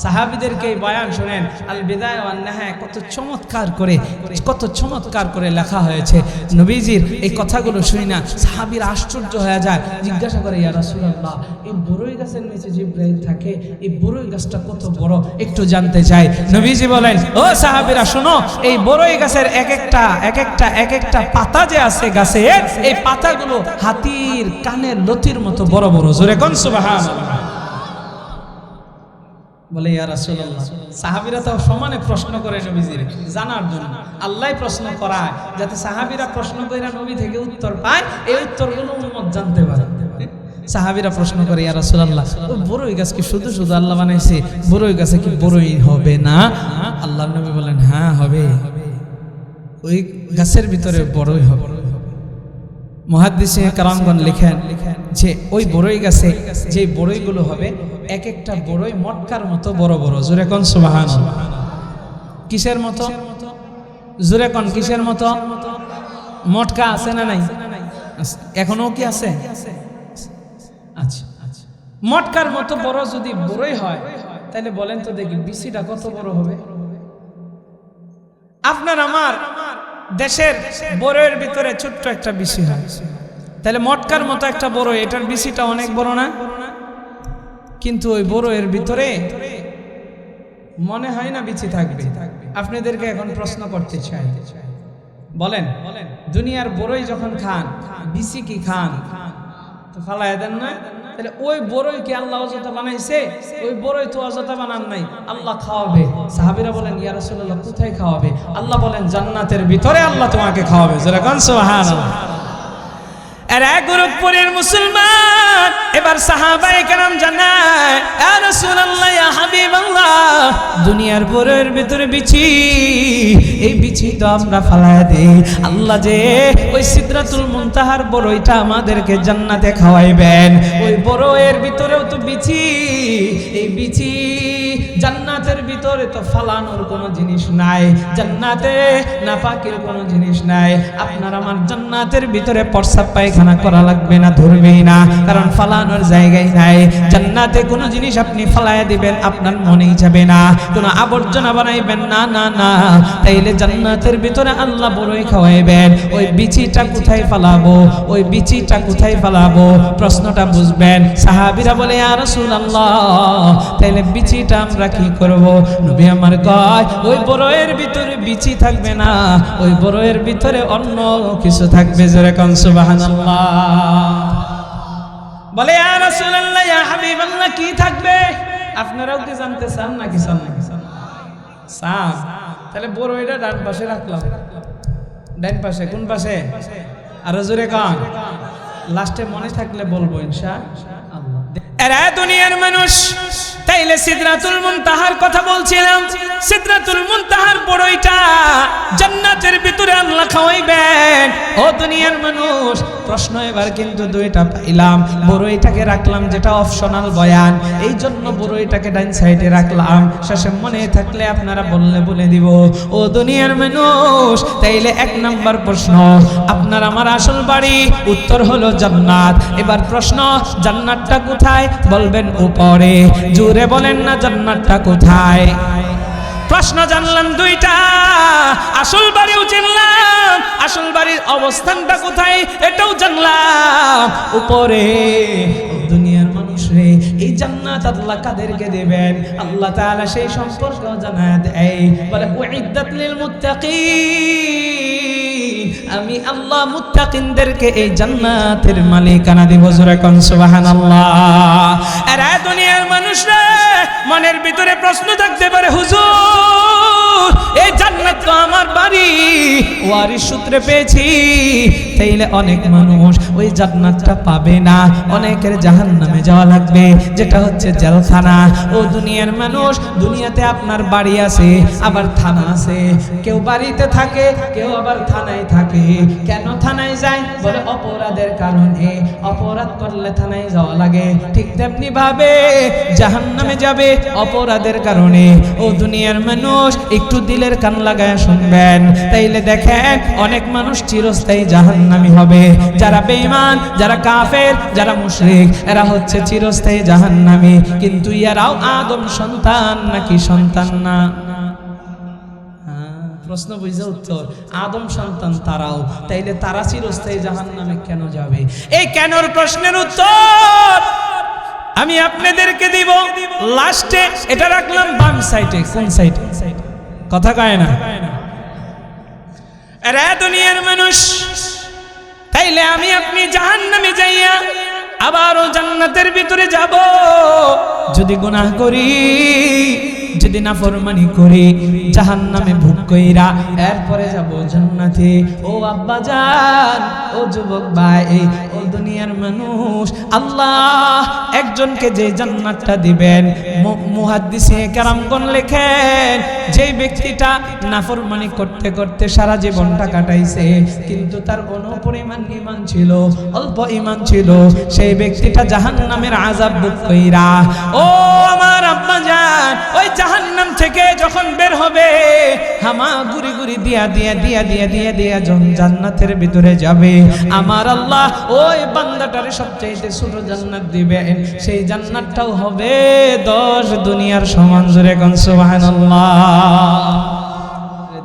সাহাবীদেরকে এই বয়ান শুনেন, আল বিদায়া ওয়ান নিহায়া কত চমৎকার করে লেখা হয়েছে। নবীজির এই কথাগুলো শুনি না সাহাবীরা আশ্চর্য হয়ে যায়, জিজ্ঞাসা করে, ইয়া রাসূলুল্লাহ, এই বড়ই গাছের নিচে জিবরাইল থাকে, এই বড়ই গাছটা কত বড় একটু জানতে চাই। নবীজি বলেন, ও সাহাবীরা শোনো, এই বড়ই গাছের এক একটা পাতা যে আছে গাছের, এই পাতাগুলো হাতির কানের লতির মতো বড় বড়। জোরে কোন সুবহানাল্লাহ। বলে, ইয়া রাসূলুল্লাহ, সাহাবীরা তো সমানে প্রশ্ন করে নবীজির জানার জন্য। আল্লাহ প্রশ্ন করায় যাতে সাহাবীরা প্রশ্ন কইরা নবী থেকে উত্তর পায়, এই উত্তরগুলো উম্মত জানতে পারে। সাহাবীরা প্রশ্ন করে, ইয়া রাসূলুল্লাহ, ওই বড়ই গাছ কি শুধু আল্লাহ বানাইছে? বড়ই গাছে কি বড়ই হবে না? আল্লাহর নবী বলেন, হ্যাঁ হবে, ওই গাছের ভিতরে বড়ই হবে। মুহাদ্দিসে কেরামগণ লিখেন যে ওই বড়ই গাছে যে বড়ইগুলো হবে, এক একটা বড়ই মটকার মতো বড় বড়। জোরে কোন সুবহানাল্লাহ। কিসের মতো? জোরে কোন কিসের মতো? মটকা আছে না নাই? এখনো কি আছে? আচ্ছা, মটকার মতো বড় যদি বড়ই হয়, তাহলে বলেন তো দেখি বিচিটা কত বড় হবে? আপনার আমার দেশের বড়ের ভিতরে ছোট্ট একটা বিচি হয়, তাহলে মটকার মতো একটা বড়, এটার বিচিটা অনেক বড় না? কিন্তু ওই বড়ের ভিতরে মনে হয় না বিচি থাকবে। আপনাদেরকে এখন প্রশ্ন করতে চাই, বলেন দুনিয়ার বড়ই যখন খান, বিচি কি খান? তো ফালায় দেন না? তাহলে ওই বড়ই কি আল্লাহ অযথা বানাইছে? ওই বড়ই তো অযথা বানান নাই, আল্লাহ খাওয়াবে। সাহাবীরা বলেন, ইয়া রাসূলুল্লাহ, কোথায় খাওয়াবে? আল্লাহ বলেন, জান্নাতের ভিতরে আল্লাহ তোমাকে খাওয়াবে। যারা কোন সুবহানাল্লাহ। আর এক গোরখপুরের মুসলমান, এবার সাহাবায়ে কেরাম জানায়, ইয়া রাসূলুল্লাহ, ইয়া হাবিবাল্লাহ, দুনিয়ার বড়ইয়ের ভিতরে বিচি, এই বিচি তো আমরা ফালায় দেই। আল্লাহ যে ওই সিদরাতুল মুনতাহার বড়ইটা আমাদেরকে জান্নাতে খাওয়াইবেন, ওই বড়ইয়ের ভিতরেও তো বিচি। এই বিচি জান্নাতের ভিতরে তো ফালানোর কোনো জিনিস নাই, জান্নাতে নাপাকের কোনো জিনিস নাই। আপনার আমার জান্নাতের ভিতরে প্রস্রাব পায়খানা করা লাগবে না, ধরবেই না, কারণ ফালানোর জায়গায় নাই। জান্নাতে কোনো জিনিস আপনি ফালায়া দিবেন আপনার মনেই যাবে না, কোনো আবর্জনা বানাইবেন না, না না। তাইলে জান্নাতের ভিতরে আল্লাহ বড়ই খাওয়াইবেন, ওই বিচিটা কোথায় ফালাবো, ওই বিচিটা কোথায় ফালাবো? প্রশ্নটা বুঝবেন। সাহাবীরা বলে ইয়া রাসূলুল্লাহ, তাইলে বিচিটা আমরা কি করব? নবী আমার কয়, ওই বড়ইয়ের ভিতরে বিচি থাকবে না, ওই বড়ইয়ের ভিতরে অন্য কিছু থাকবে। জোরে কোন সুবহানাল্লাহ। বলে ইয়া রাসূলুল্লাহ, ইয়া হাবিবাল্লাহ, কি থাকবে? আপনারাও কি জানতে চান নাকি চান? চান? তাহলে বড়ইটা ডান পাশে রাখলাম। ডান পাশে? কোন পাশে? আরো জোরে কোন। লাস্টে মনে থাকলে বলবো ইনশাআল্লাহ। এরা দুনিয়ার মানুষ, তাইলে সিদরাতুল মুনতাহার কথা বলছিলাম। সিদরাতুল মুনতাহার বড়ইটা জান্নাতের ভিতরে আল্লাহ খাওয়াইবেন। ও দুনিয়ার মানুষ, প্রশ্ন এবার কিন্তু দুইটা পাইলাম। বড়ইটাকে রাখলাম যেটা অপশনাল বয়ান, এই জন্য বড়ইটাকে ডান সাইডে রাখলাম। শেষে মনে থাকলে আপনারা বললে বলে দিব। ও দুনিয়ার মানুষ, তাইলে এক নাম্বার প্রশ্ন, আপনার আমার আসল বাড়ি? উত্তর হলো জান্নাত। এবার প্রশ্ন, জান্নাতটা কোথায়? বলবেন উপরে। জোরে বলেন না, জান্নাতটা কোথায়? প্রশ্ন জানলাম দুইটা, আসল বাড়িও জানলাম, আসল বাড়ির অবস্থানটা কোথায় এটাও জানলাম। উপরে। দুনিয়ার মানুষ রে, এই জান্নাত আল্লাহ কাদেরকে দেবেন? আল্লাহ তাআলা সেই সম্পর্ক জানায় দেয়, বলে উইদ্দাত লিল মুত্তাকিন, আমি আল্লাহ মুত্তাকিনদেরকে এই জান্নাতের মালিকানা দেব। জোরে কোন সুবহানাল্লাহ। এরা দুনিয়ার মানুষ রে, মনের ভিতরে প্রশ্ন থাকতে পারে, হুজুর এই জান্নাত তো আমার বাড়ি, ওয়ারিশ সূত্রে পেয়েছি। তাইলে অনেক মানুষ ওই জান্নাতটা পাবে না, অনেকের জাহান্নামে যাওয়া লাগবে, যেটা হচ্ছে জেলখানা। ও দুনিয়ার মানুষ, দুনিয়াতে আপনার বাড়ি আছে, আবার থানা আছে। কেউ বাড়িতে থাকে, কেউ আবার থানায় থাকে। কেন থানায় যায়? বলে অপরাধের কারণে। অপরাধ করলে থানায় যাওয়া লাগে, ঠিক তেমনি ভাবে জাহান্নামে যাবে অপরাধের কারণে। ও দুনিয়ার মানুষ, একটু দিলের কান লাগায় শুনবেন, তাইলে দেখেন অনেক মানুষ চিরস্থায়ী জাহান্নামী হবে। যারা বেঈমান, যারা কাফের, যারা মুশরিক, এরা হচ্ছে চিরস্থায়ী জাহান্নামী। কিন্তু এরাও আদম সন্তান নাকি সন্তান না? প্রশ্ন বুঝে উত্তর, আদম সন্তান তারাও, তাইলে তারা চিরস্থায়ী জাহান্নামে কেন যাবে? এই কেনর প্রশ্নের উত্তর আমি আপনাদেরকে দিব লাস্টে। এটা রাখলাম বাম সাইডে। কোন সাইডে? কথা কয় না। এরা দুনিয়ার মানুষ, তাইলে আমি আপনি জাহান্নামে যাইয়া আবারও জান্নাতের ভিতরে যাব। যদি গুনাহ করি, যদি নাফরমানি করি, জাহান্নামে ভোগ কইরা এরপরে যাব জান্নাতে। ও আব্বা জান, ও যুবক ভাই, ও দুনিয়ার মানুষ, আল্লাহ একজনকে যে জান্নাতটা দিবেন, মুহাদ্দিসে কেরামগণ লেখেন, যে ব্যক্তিটা নাফরমানি করতে করতে সারা জীবনটা কাটাইছে, কিন্তু তার অনুপরিমাণ ঈমান ছিল, অল্প ঈমান ছিল, সেই ব্যক্তিটা জাহান্নামের আযাব ভোগ কইরা, ও আমার আব্বা জান, ওই জাহান্নাম থেকে যখন বের হবে, হামা গুরি গুরি দিয়া দিয়া দিয়া দিয়া দিয়া দিয়া জান্নাতের ভিতরে যাবে, আমার আল্লাহ ওই বান্দাটারে সবচেয়ে ছোট জান্নাত দিবেন। সেই জান্নাতটাও হবে 10 দুনিয়ার সমান। জোরে কোন সুবহানাল্লাহ।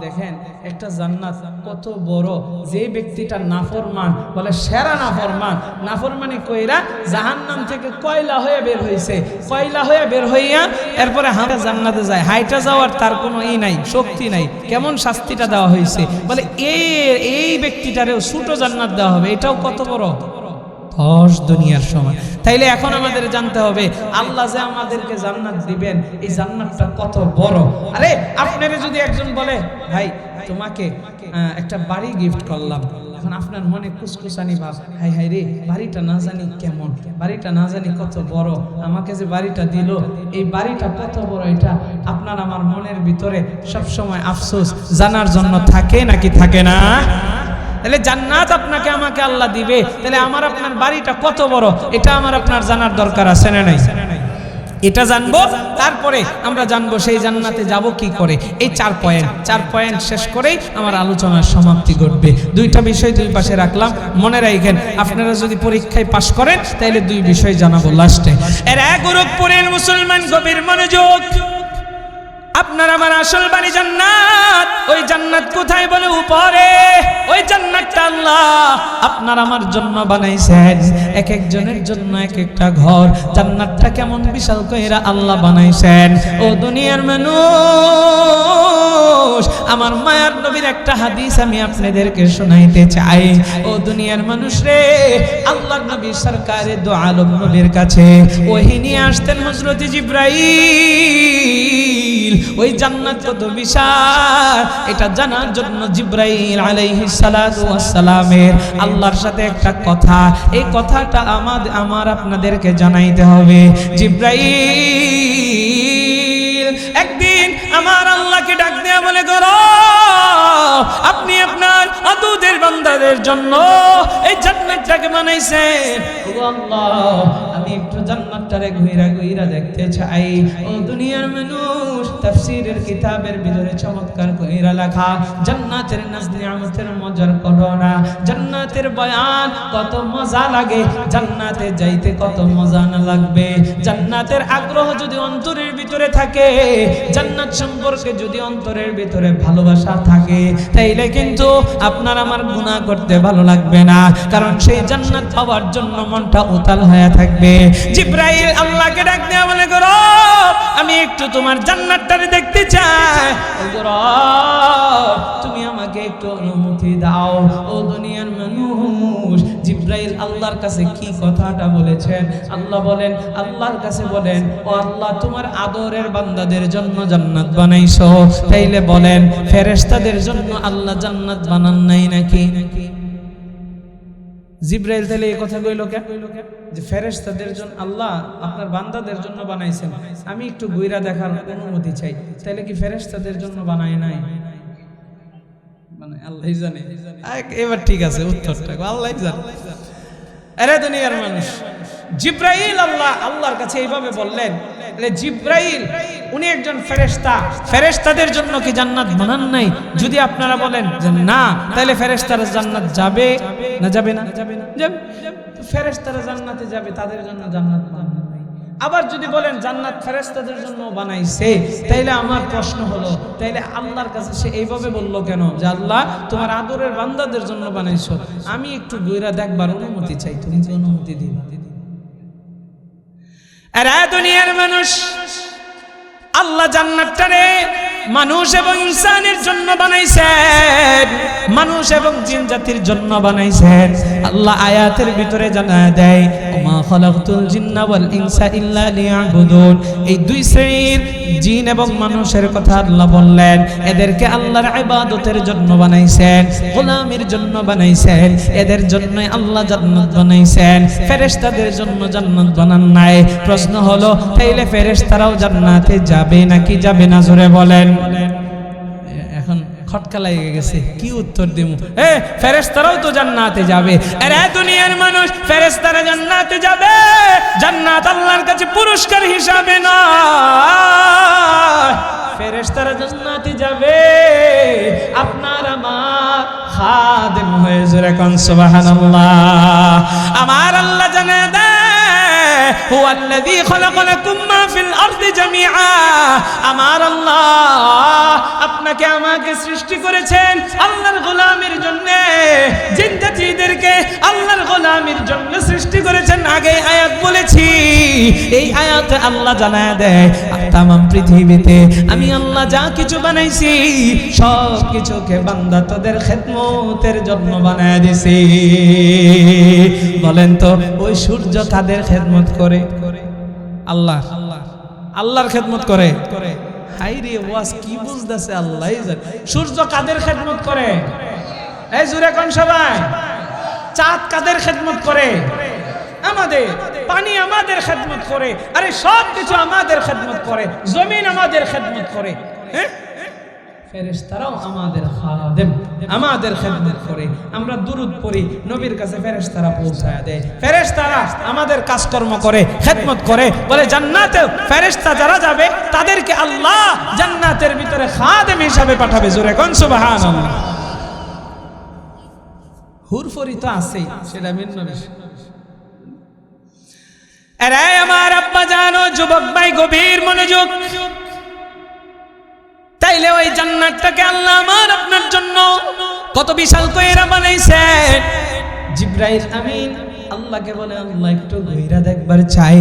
দেখেন একটা জান্নাত কত বড়। যে ব্যক্তিটা নাফরমান, বলে সেরা নাফরমান, নাফরমানি কইরা জাহান্নাম থেকে কয়লা হয়ে বের হইছে, কয়লা হয়ে বের হইয়া এরপরে হাঁটা জান্নাতে যায়। হাইটা যাওয়ার তার কোনো নাই, শক্তি নাই। কেমন শাস্তিটা দেওয়া হয়েছে, বলে এই ব্যক্তিটারেও ছোট জান্নাত দেওয়া হবে। এটাও কত বড়, 10 দুনিয়ার সমান। তাইলে এখন আমাদের জানতে হবে আল্লাহ যে আমাদেরকে জান্নাত দিবেন, এই জান্নাতটা কত বড়। আরে আপনারে যদি একজন বলে, ভাই তোমাকে একটা বাড়ি গিফট করলাম, এখন আপনার মনে কুসকুসানি ভাব, হাই হাই রে বাড়িটা না জানি কেমন, বাড়িটা না জানি কত বড়, আমাকে যে বাড়িটা দিল এই বাড়িটা কত বড়, এটা আপনার আমার মনের ভিতরে সব সময় আফসোস জানার জন্য থাকে নাকি থাকে না? তাহলে জান্নাত আপনাকে আমাকে আল্লাহ দিবে, তাহলে আমার আপনার বাড়িটা কত বড় এটা আমার আপনার জানার দরকার আছে না নাই? এটা জানবো, তারপরে আমরা জানবো সেই জান্নাতে যাব কি করে। এই চার পয়েন্ট শেষ করেই আমার আলোচনার সমাপ্তি ঘটবে। দুইটা বিষয় দুই পাশে রাখলাম, মনে রাখেন আপনারা যদি পরীক্ষায় পাশ করেন তাহলে দুই বিষয় জানাবো লাস্টে। এর এক গোরখপুরের মুসলমান গভীর মনোযোগ, আপনার আমার আসল বাড়ি জান্নাত। ওই জান্নাত কোথায় বলে? উপরে। ওই জান্নাতটা আল্লাহ আপনার আমার জন্য বানাইছেন, এক একজনের জন্য এক একটা ঘর। জান্নাতটা কেমন বিশাল কইরা আল্লাহ বানাইছেন। ও দুনিয়ার মানুষ, আমার মায়ার নবীর একটা হাদিস আমি আপনাদেরকে শোনাইতে চাই। ও দুনিয়ার মানুষ রে, আল্লাহর নবী সরকারে দো আলম নবীর কাছে ওহী নিয়ে আসতেন হযরত জিবরাইল। ওই জান্নাত কত বিশাল এটা জানার জন্য জিবরাইল আলাইহিস সালাতু ওয়াস সালামের আল্লাহর সাথে একটা কথা, এই কথাটা আমার আপনাদেরকে জানাইতে হবে। জিবরাইল একদিন আমার আল্লাহকে ডাক দেয়া বলে, গো আপনি আপনার আদুদের বান্দাদের জন্য এই জান্নাতটাকে বানাইছেন। ও আল্লাহ, আমি একটু জান্নাতটারে ঘুইরা দেখতে চাই। ও দুনিয়ার মানুষ, তাফসীরের কিতাবের ভিতরে চমৎকার কইরা লেখা, জান্নাতের নাজ নিয়ামতের মজার ঘটনা, জান্নাতের বয়ান কত মজা লাগে, জান্নাতে যাইতে কত মজা না লাগবে। জান্নাতের আগ্রহ যদি অন্তরের ভিতরে থাকে, জান্নাত সম্পর্কে যদি অন্তরের ভিতরে ভালোবাসা থাকে, তাইলে কিন্তু আপনার আমার গুনাহ করতে ভালো লাগবে না, কারণ সেই জান্নাত পাওয়ার জন্য মনটা উতাল হয়ে থাকবে। জিবরাইল আল্লাহকে ডাক দেয়া বলে, গো আমি একটু তোমার জান্নাতটারে দেখতে চাই। ও গো তুমি আমাকে একটু অনুমতি দাও। ও দুনিয়ার মানুষ, জিবরাইল আল্লাহর কাছে কি কথাটা বলেছেন? আল্লাহ বলেন, আল্লাহর কাছে বলেন, ও আল্লাহ তোমার আদরের বান্দাদের জন্য জান্নাত বানাইছো, তাইলে বলেন ফেরেশতাদের জন্য আল্লাহ জান্নাত বানান নাই নাকি? জিবরাইল তাহলে এই কথা কইলো কেন যে ফেরেশতাদের জন্য আল্লাহ আপনার বান্দাদের জন্য বানাইছেন, আমি একটু ঘুইরা দেখার অনুমতি চাই, তাইলে কি ফেরেশতাদের জন্য বানায় নাই? মানে আল্লাহই জানে। এবার ঠিক আছে, উত্তরটা আল্লাহই জানে। আরে দুনিয়ার মানুষ, জিবরাইল আল্লাহর কাছে এইভাবে বললেন, জিবরাইল উনি একজন ফেরেশতা, ফেরেশতাদের জন্য কি জান্নাত বানান নাই? যদি আপনারা বলেন যে না, তাহলে ফেরেশতারা জান্নাত যাবে না যাবে না? যাবে। ফেরেশতারা জান্নাতে যাবে, তাদের জন্য জান্নাত বানানো নাই। আবার যদি বলেন জান্নাত ফেরেশতাদের জন্য বানাইছে, তাইলে আমার প্রশ্ন হলো, তাইলে আল্লাহর কাছে সে এইভাবে বলল কেন যে আল্লাহ তোমার আদরের বান্দাদের জন্য বানাইছো, আমি একটু ঘুরে দেখবার অনুমতি চাই, তুমি কি অনুমতি দিবা? আরে দুনিয়ার মানুষ, আল্লাহ জান্নাতটারে মানুষ এবং ইনসানের জন্য বানাইছেন, মানুষ এবং জিন জাতির জন্য বানাইছেন। আল্লাহ আয়াতের ভিতরে জানায় দেয়, ওমা খালাকতুল জিন্না ওয়াল ইনসা ইল্লা লিয়াবুদুন। এই দুই শ্রেণীর জিন এবং মানুষের কথা আল্লাহ বললেন, এদেরকে আল্লাহর ইবাদতের জন্য বানাইছেন, গোলামির জন্য বানাইছেন, এদের জন্যই আল্লাহ জান্নাত বানাইছেন, ফেরেশতাদের জন্য জান্নাত বানান নাই। প্রশ্ন হলো, তাইলে ফেরেশতারাও জান্নাতে যাবে নাকি যাবে না? জোরে বলেন। এখন খটকা লেগে গেছে, কি উত্তর দিব? ফেরেশতারাও তো জান্নাতে যাবে। আরে দুনিয়ার মানুষ, ফেরেশতারা জান্নাতে যাবে, জান্নাত আল্লাহর কাছে পুরস্কার হিসাবে না, ফেরেশতারা জান্নাতে যাবে আপনার আমার খাদেম হয়ে। জোরে কোন সুবহানাল্লাহ। আমার আল্লাহ জানে দেয়, হুয়াল্লাযী খালাকালাকুম মা ফিল আরদি জামিআ। আমার আল্লাহ আপনাকে আমাকে সৃষ্টি করেছেন আল্লাহর গোলামির জন্য, জিন জাতিদেরকে আল্লাহর গোলামির জন্য সৃষ্টি করেছেন। আগে আয়াত বলেছি, এই আয়াতে আল্লাহ জানায় দেয় তামাম পৃথিবীতে আমি আল্লাহ যা কিছু বানাইছি সব কিছুকে বান্দা তোদের খেদমতের জন্য বানায় দিছি। বলেন তো ওই সূর্য কাদের খেদমত করে? আল্লাহর খেদমত করে। হাই রে ওয়াজ কি বুঝতেছে আল্লাহই জানে। সূর্য কাদের খেদমত করে? এই জোরে কোন সবাই? চাঁদ কাদের খেদমত করে? আমাদের। পানি আমাদের খেদমত করে। আরে সব কিছু আমাদের খেদমত করে। জমিন আমাদের খেদমত করে। হ্যাঁ, ফেরেশতারাও আমাদের খাদেম, আমাদের খেদমত করে। আমরা দুরূদ পড়ি, নবীর কাছে ফেরেশতারা পৌঁছায় দেয়। ফেরেশতারা আমাদের কাজকর্ম করে, খেদমত করে। বলে জান্নাতে ফেরেশতা যারা যাবে তাদেরকে আল্লাহ জান্নাতের ভিতরে খাদেম হিসাবে পাঠাবে। জোরে কোন সুবহানাল্লাহ। হুরফরি তো আছেই, সেটা ভিন্ন বিষয়। আরে আমার আব্বা জানো, যুবক ভাই গভীর মনোযোগ। তাইলে ওই জান্নাতটাকে আল্লাহ আমার আপনার জন্য কত বিশাল কইরা বানাইছে। জিবরাইল আমিন আল্লাহকে বলে, আল্লাহ একটু ঘুইরা দেখবার চাই।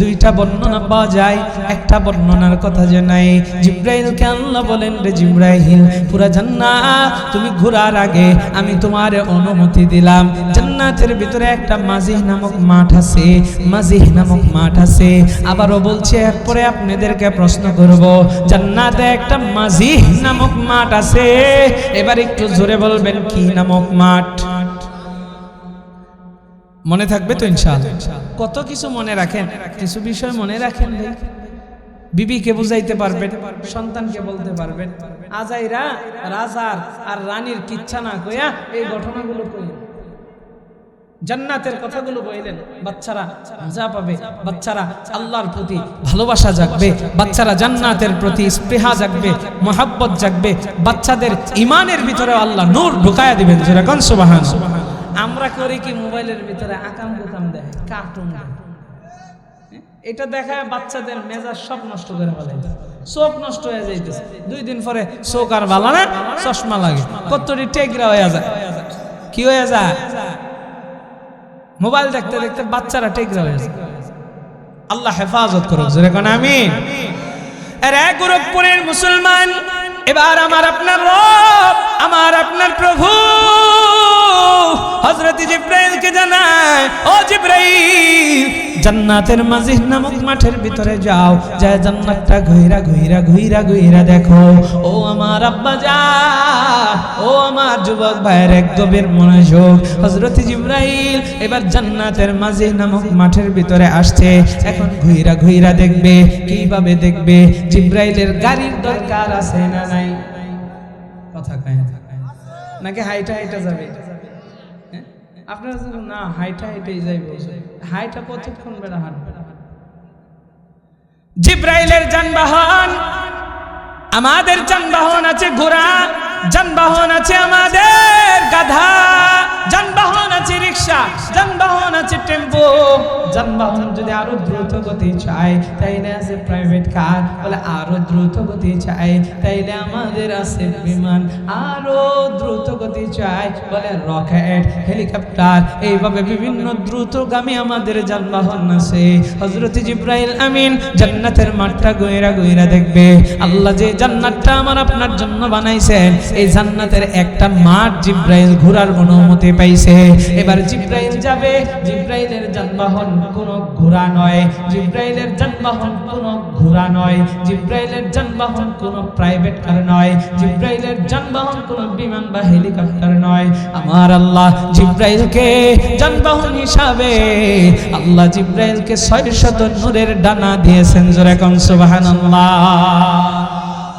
দুইটা বর্ণনা পাওয়া যায়, একটা বর্ণনার কথা যে নাই। জিবরাইলকে আল্লাহ বলেন, রে জিবরাইল, পুরা জান্নাত তুমি ঘোরার আগে আমি তোমার অনুমতি দিলাম। জান্নাতের ভিতরে একটা মাজিহ নামক মাঠ আছে, মাজিহ নামক মাঠ আছে। আবারও বলছি, এরপরে আপনাদেরকে প্রশ্ন করব, জান্নাতে একটা মাজিহ নামক মাঠ আছে। এবার একটু জোরে বলবেন, কি নামক মাঠ? মনে থাকবে তো ইনশাআল্লাহ? কত কিছু মনে রাখেন, কিছু বিষয় মনে রাখেন। বিবিকে বুঝাইতে পারবেন, সন্তানকে বলতে পারবেন। আজাইরা রাজার আর রানীর কিচ্ছা না কইয়া এই ঘটনাগুলো কইলেন, জান্নাতের কথাগুলো বললেন। বাচ্চারা মজা পাবে, বাচ্চারা আল্লাহর প্রতি ভালোবাসা জাগবে, বাচ্চারা জান্নাতের প্রতি স্পৃহা জাগবে, মহাব্বত জাগবে। বাচ্চাদের ইমানের ভিতরে আল্লাহ নূর ঢুকায়া দিবেন। যেরকম সুবহানাল্লাহ। আমরা করি কি, মোবাইলের ভিতরে আকাম কুকাম দেয়, কার্টুন দেয়। এটা দেখায় বাচ্চাদের মেজাজ সব নষ্ট করে ফেলে, চোখ নষ্ট হয়ে যাইতেছে। 2 দিন পরে চোখ আর ভালো না, চশমা লাগে, কতটি টেকরা হয়ে যায়। কি হয়ে যায়? মোবাইল দেখতে দেখতে বাচ্চারা টেকরা হয়ে যায়। আল্লাহ হেফাজত করুক। যেরকম আমিন। আরে গোরখপুরের মুসলমান, এবার আমার আপনার রব, আমার আপনার প্রভু হযরত জিবরাইলকে জানায়, ও জিবরাইল, জান্নাতের মাজিহ নামক মাঠের ভিতরে যাও, যায় জান্নাতটা ঘুইরা ঘুইরা ঘুইরা ঘুইরা দেখো। ও আমার আব্বা জান, ও আমার যুবক ভাইয়ের এক গভীর মনোযোগ। হযরত জিবরাইল এবার জান্নাতের মাজিহ নামক মাঠের ভিতরে আসছে। এখন ঘুইরা ঘুইরা দেখবে। কিভাবে দেখবে? জিবরাইলের গাড়ির দরকার আছে না নাই? কথা কয় নাকি হাইটা হাইটা যাবে? আপনারা না হাইটা হাইটাই যাই বলছে, হাইটা কতক্ষণ বেড়া হাঁটবে? জিবরাইলের যানবাহন, আমাদের যানবাহন আছে ঘোড়া, যানবাহন আছে আমাদের গাধা, যানবাহন আছে রিক্সা, যানবাহন আছে টেম্পো। যানবাহন যদি আরো দ্রুত গতি চায় তাইলে আছে প্রাইভেট কার। বলে আরো দ্রুত গতি চায় তাইলে আমাদের আছে বিমান। আরো দ্রুত গতি চায় বলে রকেট, হেলিকপ্টার। এইভাবে বিভিন্ন দ্রুতগামী আমাদের যানবাহন আছে। হযরত জিবরাইল আমিন জান্নাতের মাঠটা গইরা গইরা দেখবে। আল্লাহ যে জান্নাতটা আমার আপনার জন্য বানাইছেন, এই জান্নাতের একটা মাঠ জিবরাইল ঘোরার অনুমতি পাইছে। এবার জিবরাইল যাবে। জিবরাইলের যানবাহন কোনো ঘোড়া নয়, জিবরাইলের যানবাহন কোনো ঘোড়া নয়, জিবরাইলের যানবাহন কোনো প্রাইভেট কার নয়, জিবরাইলের যানবাহন কোনো বিমান বা হেলিকপ্টার নয়। আমার আল্লাহ জিবরাইলকে যানবাহন হিসাবে আল্লাহ জিবরাইলকে 600 নূরের ডানা দিয়েছেন। জোরে কোন সুবহানাল্লাহ।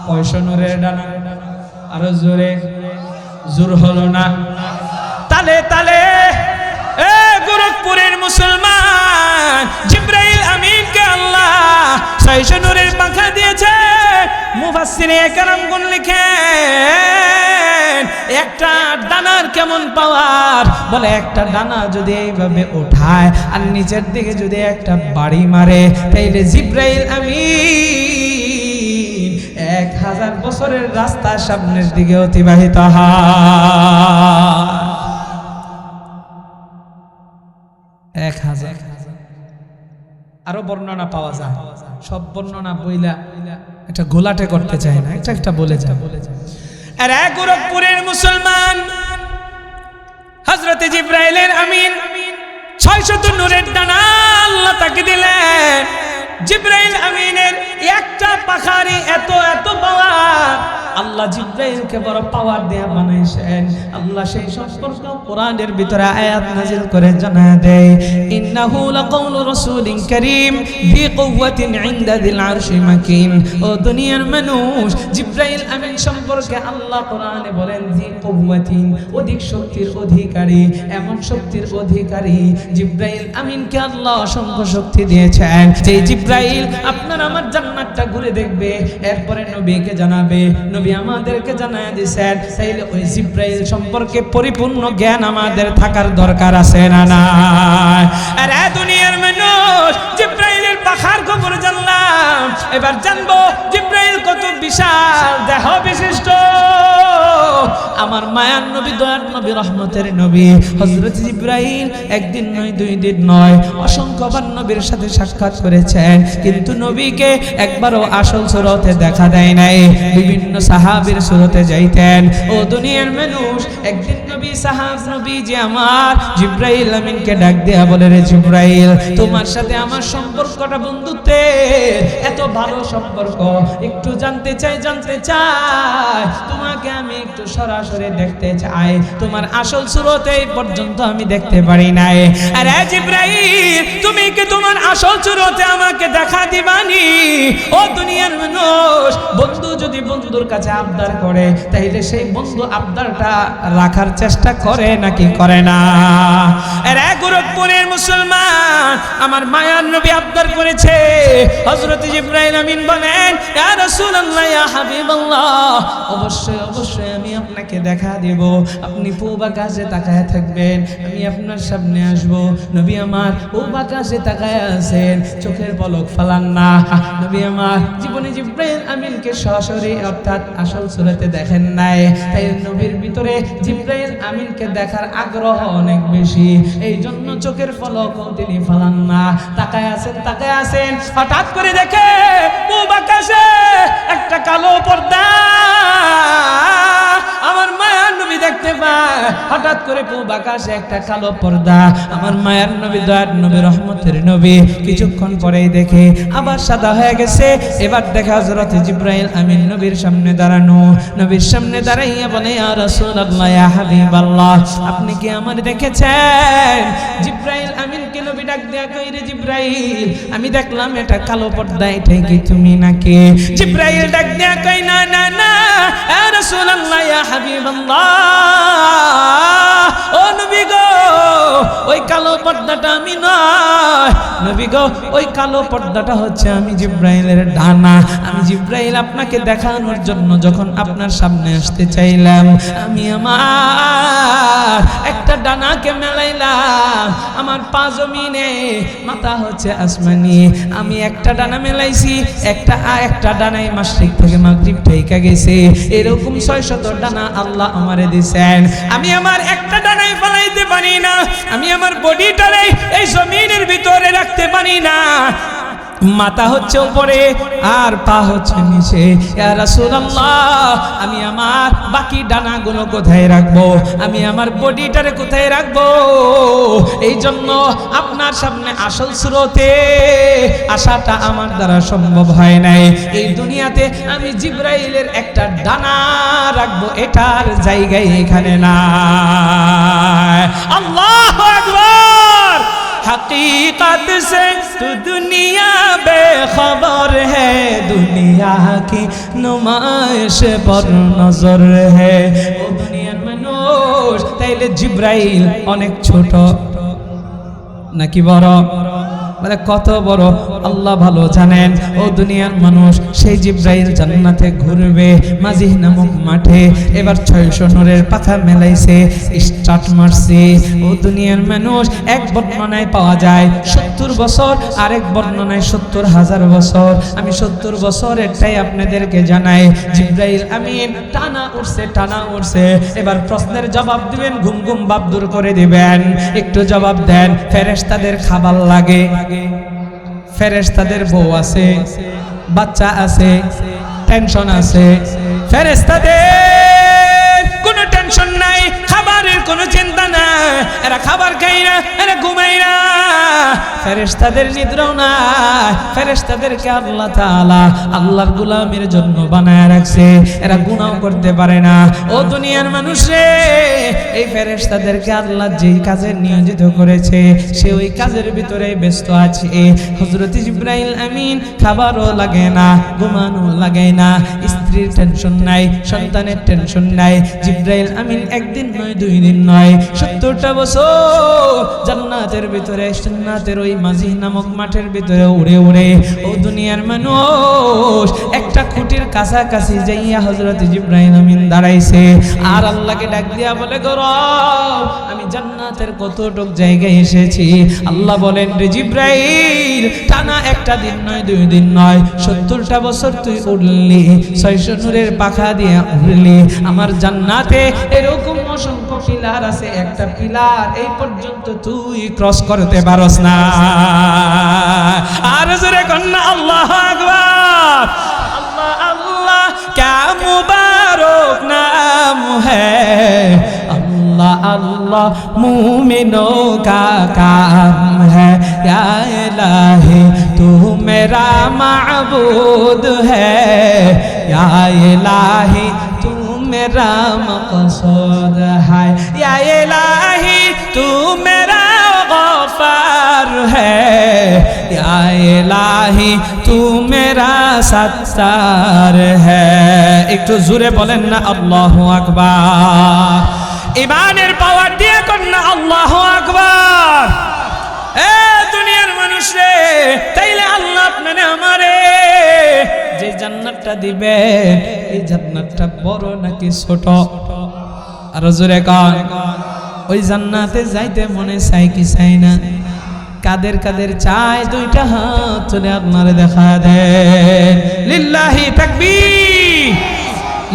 600 নূরের ডানা। আরো জোরে, জোর হলো না। তালে তালে এ গোরখপুরের মুসলমান, জিবরাইল আমিনকে আল্লাহ 600 নূরের পাখা দিয়েছে। মুফাসসিরে কেরামগণ লিখেন, একটা ডানার কেমন পাওয়ার। বলে একটা ডানা যদি এইভাবে ওঠায় আর নিচের দিকে যদি একটা বাড়ি মারে, তাইলে জিবরাইল আমিন 1000 বছরের রাস্তা সামনের দিকে অতিবাহিত হয়। 1000। আরো বর্ণনা পাওয়া যায়, সব বর্ণনা বইলা এটা গোলাটে করতে চায় না, একটা একটা বলে যায়। আর এক গোরখপুরের মুসলমান, হযরত জিবরাইলের আমিন 600 নূরের ডানা আল্লাহ তাকে দিলেন। জিবরাইল আমিনের একটা পাখারি এত এত পাওয়ার, আল্লাহ জিব্রাইলকে বড় পাওয়ার দেয়া বানাইছেন। আল্লাহ সেই সম্পর্ক কোরআনের ভিতরে আয়াত নাযিল করে জানায় দেয়, ইন্নাহু লাকাউলু রাসূলিন কারীম বিকুওয়াতিন ইনদা যিল আরশি মাকিন। ও দুনিয়ার মানুষ, জিব্রাইল আমিন সম্পর্কে আল্লাহ কোরআনে বলেন বিকুওয়াতিন, অধিক শক্তির অধিকারী, এমন শক্তির অধিকারী জিব্রাইল আমিনকে আল্লাহ অসংখ্য শক্তি দিয়েছেন। যে জিব্রাইল আপনার আমার জান্নাতটা ঘুরে দেখবে, এরপরে নবীকে জানাবে, নবী আমাদেরকে জানায় দিয়েছেন। তাইলে ওই জিব্রাইল সম্পর্কে পরিপূর্ণ জ্ঞান আমাদের থাকার দরকার আছে না নাই? আর দুনিয়ার মানুষ, জিব্রাইলের পাখার খবর জানলাম, এবার জানবো জিব্রাইল কত বিশাল দেহ বিশিষ্ট। আমার মায়ার নবী, দয়ার নবী, রহমতের নবী হযরত জিব্রাইল একদিন নয়, দুই দিন নয়, অসংখ্যবার নবীর সাথে সাক্ষাৎ করেছেন, কিন্তু নবীকে একবারও আসল সুরতে দেখা দেয় নাই। বিভিন্ন সাহাবীর সুরতে যাইতেন। ও দুনিয়ার মানুষ, একদিন নবী সাহাব নবী যে আমার জিব্রাইল আমিনকে ডাক দেয়া বলে, রে জিব্রাইল, তোমার সাথে আমার সম্পর্কটা বন্ধুত্বের, এত ভালো সম্পর্ক, একটু জানতে চাই, তোমাকে আমি একটু সরাসরি দেখতে চাই, তোমার আসল সুরতে এই পর্যন্ত আমি দেখতে পারি নাই। আরে জিব্রাইল, তুমি কি তোমার আসল সুরতে আমাকে দেখা দিবানি? ও দুনিয়ার মানুষ, বন্ধু যদি বন্ধুর কাছে আবদার করে, তাইলে সেই বন্ধু আবদারটা রাখার চেষ্টা করে নাকি করে না? আরে গোরখপুরের মুসলমান, আমার মায়ার নবী আবদার করেছে। হযরত জিব্রাইল আমিন বলেন, ইয়া রাসূলুল্লাহ, ইয়া হাবিবাল্লাহ, অবশ্যই অবশ্যই আমি আপনাকে দেখা দেব। আপনি পূব আকাশে তাকায় থাকবেন, আমি আপনার সামনে আসব। নবী আমার পূব আকাশে তাকায় আছেন, চোখের পলক ফালান না। নবী আমার জীবনে জিব্রাইল আমিনকে সরাসরি অর্থাৎ আসল সুরতে দেখেন নাই, তাই নবীর ভিতরে জিব্রাইল আমিনকে দেখার আগ্রহ অনেক বেশি, এই জন্য চোখের পলকও তিনি ফালান না, তাকায় আছেন। হঠাৎ করে দেখে পূব আকাশে একটা কালো পর্দা। আমার মায়ার নবী দেখতে পায়, হঠাৎ করে পূব আকাশে একটা কালো পর্দা। আমার মায়ার নবী, দয়ার নবী, রহমতের নবী কিছুক্ষণ পরেই দেখে আবার সাদা হয়ে গেছে। এবার দেখা হযরত জিব্রাইল আমিন নবীর সামনে দাঁড়ানো। নবীর সামনে দাঁড়াইয়া বলে, ইয়া রাসূলুল্লাহ, ইয়া হাবিবাল্লাহ, আপনি কি আমার দেখেছেন? জিব্রাইল আমিনকে নবী ডাক দেয়া কই, রে জিব্রাইল, আমি দেখলাম এটা কালো পর্দা, এটাই কি তুমি নাকি? জিব্রাইল ডাক দেয়া কই, না না না, ইয়া রাসূলুল্লাহ, ইয়া হাবিবাল্লাহ, ও নবী গো, ওই কালো পর্দাটা আমি নয়। নবী গো, ওই কালো পর্দাটা হচ্ছে আমি জিব্রাইলের ডানা। আমি জিব্রাইল আপনাকে দেখানোর জন্য যখন আপনার সামনে আসতে চাইলাম, আমি আমার একটা ডানাকে মেলাইলাম, আমার পা জমিনে, মাথা হচ্ছে আসমানি। আমি একটা ডানা মেলাইছি, একটা ডানাই মাশরিক থেকে মাগরিব ঠেকা গেছে। এরকম 600 ডানা আল্লাহ আমারে দিয়েছেন। আমি আমার একটা ডানাই ফলাইতে পারি না, আমি আমার বডিটারে এই জমিনের ভিতরে রাখতে পারি না। মাথা হচ্ছে উপরে আর পা হচ্ছে নিচে। ইয়া রাসূলুল্লাহ, আমি আমার বাকি ডানাগুলো কোথায় রাখবো? আমি আমার বডিটারে কোথায় রাখবো? এই জন্য আপনার সামনে আসল সুরতে আসাটা আমার দ্বারা সম্ভব হয় নাই। এই দুনিয়াতে আমি জিব্রাইলের একটা ডানা রাখবো, এটার জায়গায় এখানে নাই। আল্লাহু আকবার। हकीकत से तू दुनिया बेखबर है, दुनिया की नुमाइश पर नजर है। ओ दुनियार মানুষ, তাইলে জিব্রাইল অনেক ছোট নাকি বড়? মানে কত বড় আল্লাহ ভালো জানেন। ও দুনিয়ার মানুষ, সেই জিব্রাইল জান্নাতে ঘুরবে মাজিহ নামক মাঠে। এবার 600 নূরের পাখা মেলাইছে, স্টার্ট মারছে। ও দুনিয়ার মানুষ, এক বর্ণনায় পাওয়া যায় 70 বছর, আরেক বর্ণনায় 70,000 বছর। আমি 70 বছরেরটাই আপনাদেরকে জানাই। জিব্রাইল আমিন টানা উঠছে। এবার প্রশ্নের জবাব দিবেন, ঘুম ঘুম ভাব দূর করে দিবেন। একটু জবাব দেন। ফেরেশতাদের খাবার লাগে, ফেরেশতাদের বউ আছে, বাচ্চা আছে, টেনশন আছে। ফেরেশতাদের কোনো টেনশন নাই, খাবারের কোনো চিন্তা নাই। এরা খাবার খায় না, এরা ঘুমায় না। ফেরেশতাদের নিদ্রাও নাই, ফেরেশতাদেরকে আল্লাহ তাআলা আল্লাহর গোলামের জন্য বানায় রাখছে, এরা গুনাহ করতে পারে না। ও দুনিয়ার মানুষ রে, এই ফেরেশতাদেরকে আল্লাহ যেই কাজে নিয়োজিত করেছে সে ওই কাজের ভিতরে ব্যস্ত আছে। হযরত জিবরাইল আমিন খাবারও লাগে না, ঘুমানো লাগে না, স্ত্রীর টেনশন নাই, সন্তানের টেনশন নাই। জিবরাইল আমিন একদিন নয়, 2 দিন নয়, 70টা বছর জান্নাতের ভিতরে, জান্নাতের ওই মাঝি নামক মাঠের ভিতরে উড়ে উড়ে ও দুনিয়ার মানুষ একটা খুঁটির কাছাকাছি যাইয়া হযরত জিবরাইল আমিন দাঁড়াইছে আর আল্লাহকে ডাক দিয়া বলে, গো রব, আমি জান্নাতের কতটুক জায়গায় এসেছি। আল্লাহ বলেন, রে জিবরাইল, টানা একটা দিন নয়, 2 দিন নয়, 70টা বছর তুই উড়লি, 600 নূরের পাখা দিয়ে উড়লি। আমার জান্নাতে এরকম অসংখ্য পিলার আছে, একটা পিলার এই পর্যন্ত তুই ক্রস করতে পারস না। আর জোরে কন্যা আল্লাহু আকবার। আল্লাহ আল্লাহ क्या मुबारक नाम है, अल्लाह अल्लाह मोमिनों का काम है, या इलाही तू मेरा माबूद है, या इलाही तू मेरा मक़सूद है, या इलाही तू मेरा गफ़ार है, या इलाही तू मेरा सत्तार है। একটু জোরে বলেন না আল্লাহু আকবার। ঈমানের পাওয়ার দিয়ে কোন না আল্লাহু আকবার। এ দুনিয়ার মানুষ রে, তাইলে আল্লাহ আপনারে আমারে যে জান্নাতটা দিবে, এই জান্নাতটা বড় নাকি ছোট? আর জোরে কোন, ওই জান্নাতে যাইতে মনে চাই কি চাই না? কাদের কাদের চায়? 2টা হাত তুলে আপনারে দেখা দেন। লিল্লাহি তাকবীর,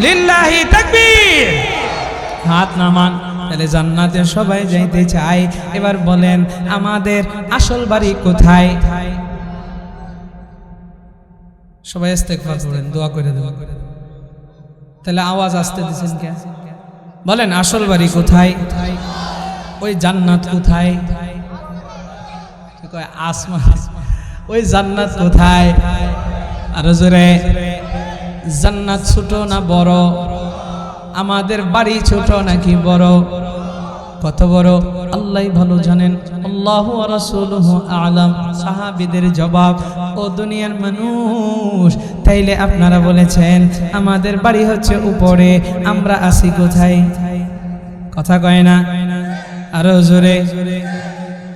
লিল্লাহি তাকবীর। হাত নামান। তাহলে জান্নাতে সবাই যাইতে চায়। এবার বলেন, আমাদের আসল বাড়ি কোথায়? সবাই ইস্তেগফার করেন, দোয়া করে দেন। তাহলে আওয়াজ আসতে দিছেন কেন? বলেন, আসল বাড়ি কোথায়? ওই জান্নাত কোথায়? আসমান। ওই জান্নাত কোথায়? আর জোরে, জান্নাত ছোট না বড়? আমাদের বাড়ি ছোট নাকি বড়? কত বড় আল্লাহই ভালো জানেন। আল্লাহু ওয়া রাসূলুহু আ'লাম। সাহাবীদের জবাব, ও দুনিয়ার মানুষ, তাইলে আপনারা বলেছেন আমাদের বাড়ি হচ্ছে উপরে, আমরা আছি কোথায়? কথা কয় না? আরো জোরে।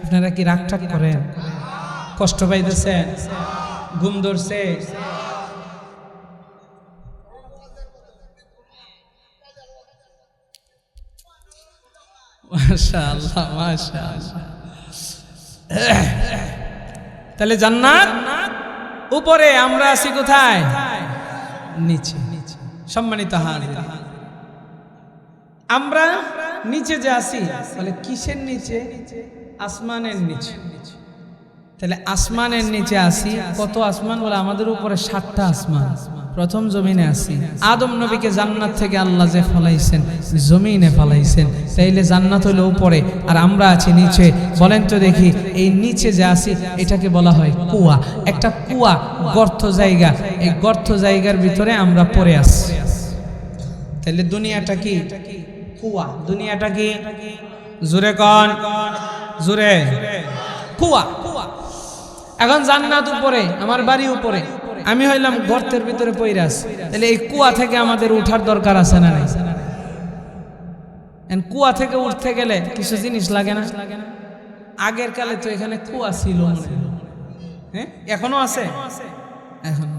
আপনারা কি রাগ ঠাক করেন? কষ্ট পাইতেছেন? ঘুম ধরছে? মাশাআল্লাহ, মাশাআল্লাহ। তাহলে জান্নাত উপরে, আমরা আছি কোথায়? নিচে। সম্মানিত হাজির, আমরা নিচে যে আছি, বলে কিসের নিচে? আসমানের নিচে। তাহলে আসমানের নিচে আসি। কত আসমান? বলে আমাদের উপরে 7টা আসমান। প্রথম জমিনে আসি। আদম নবীকে জান্নাত থেকে আল্লাহ যে ফলাইছেন, জমিনে ফলাইছেন। তাইলে জান্নাত হলো উপরে আর আমরা আছি নিচে। বলেন তো দেখি, এই নিচে যে আসি এটাকে বলা হয় কুয়া। একটা কুয়া, গর্ত জায়গা। এই গর্ত জায়গার ভিতরে আমরা পড়ে আসছি। তাহলে দুনিয়াটা কি? কুয়া। দুনিয়াটা কি? জোরে কন, জোরে। কুয়া। এখন জান্নাত উপরে, আমার বাড়ি উপরে, আমি হইলাম গর্তের ভিতরে পইরা আছি। তাহলে এই কুয়া থেকে আমাদের উঠার দরকার আছে না নাই? কুয়া থেকে উঠতে গেলে কিছু জিনিস লাগে না? আগের কালে তো এখানে কুয়া ছিল, হ্যাঁ, এখনো আছে। এখনো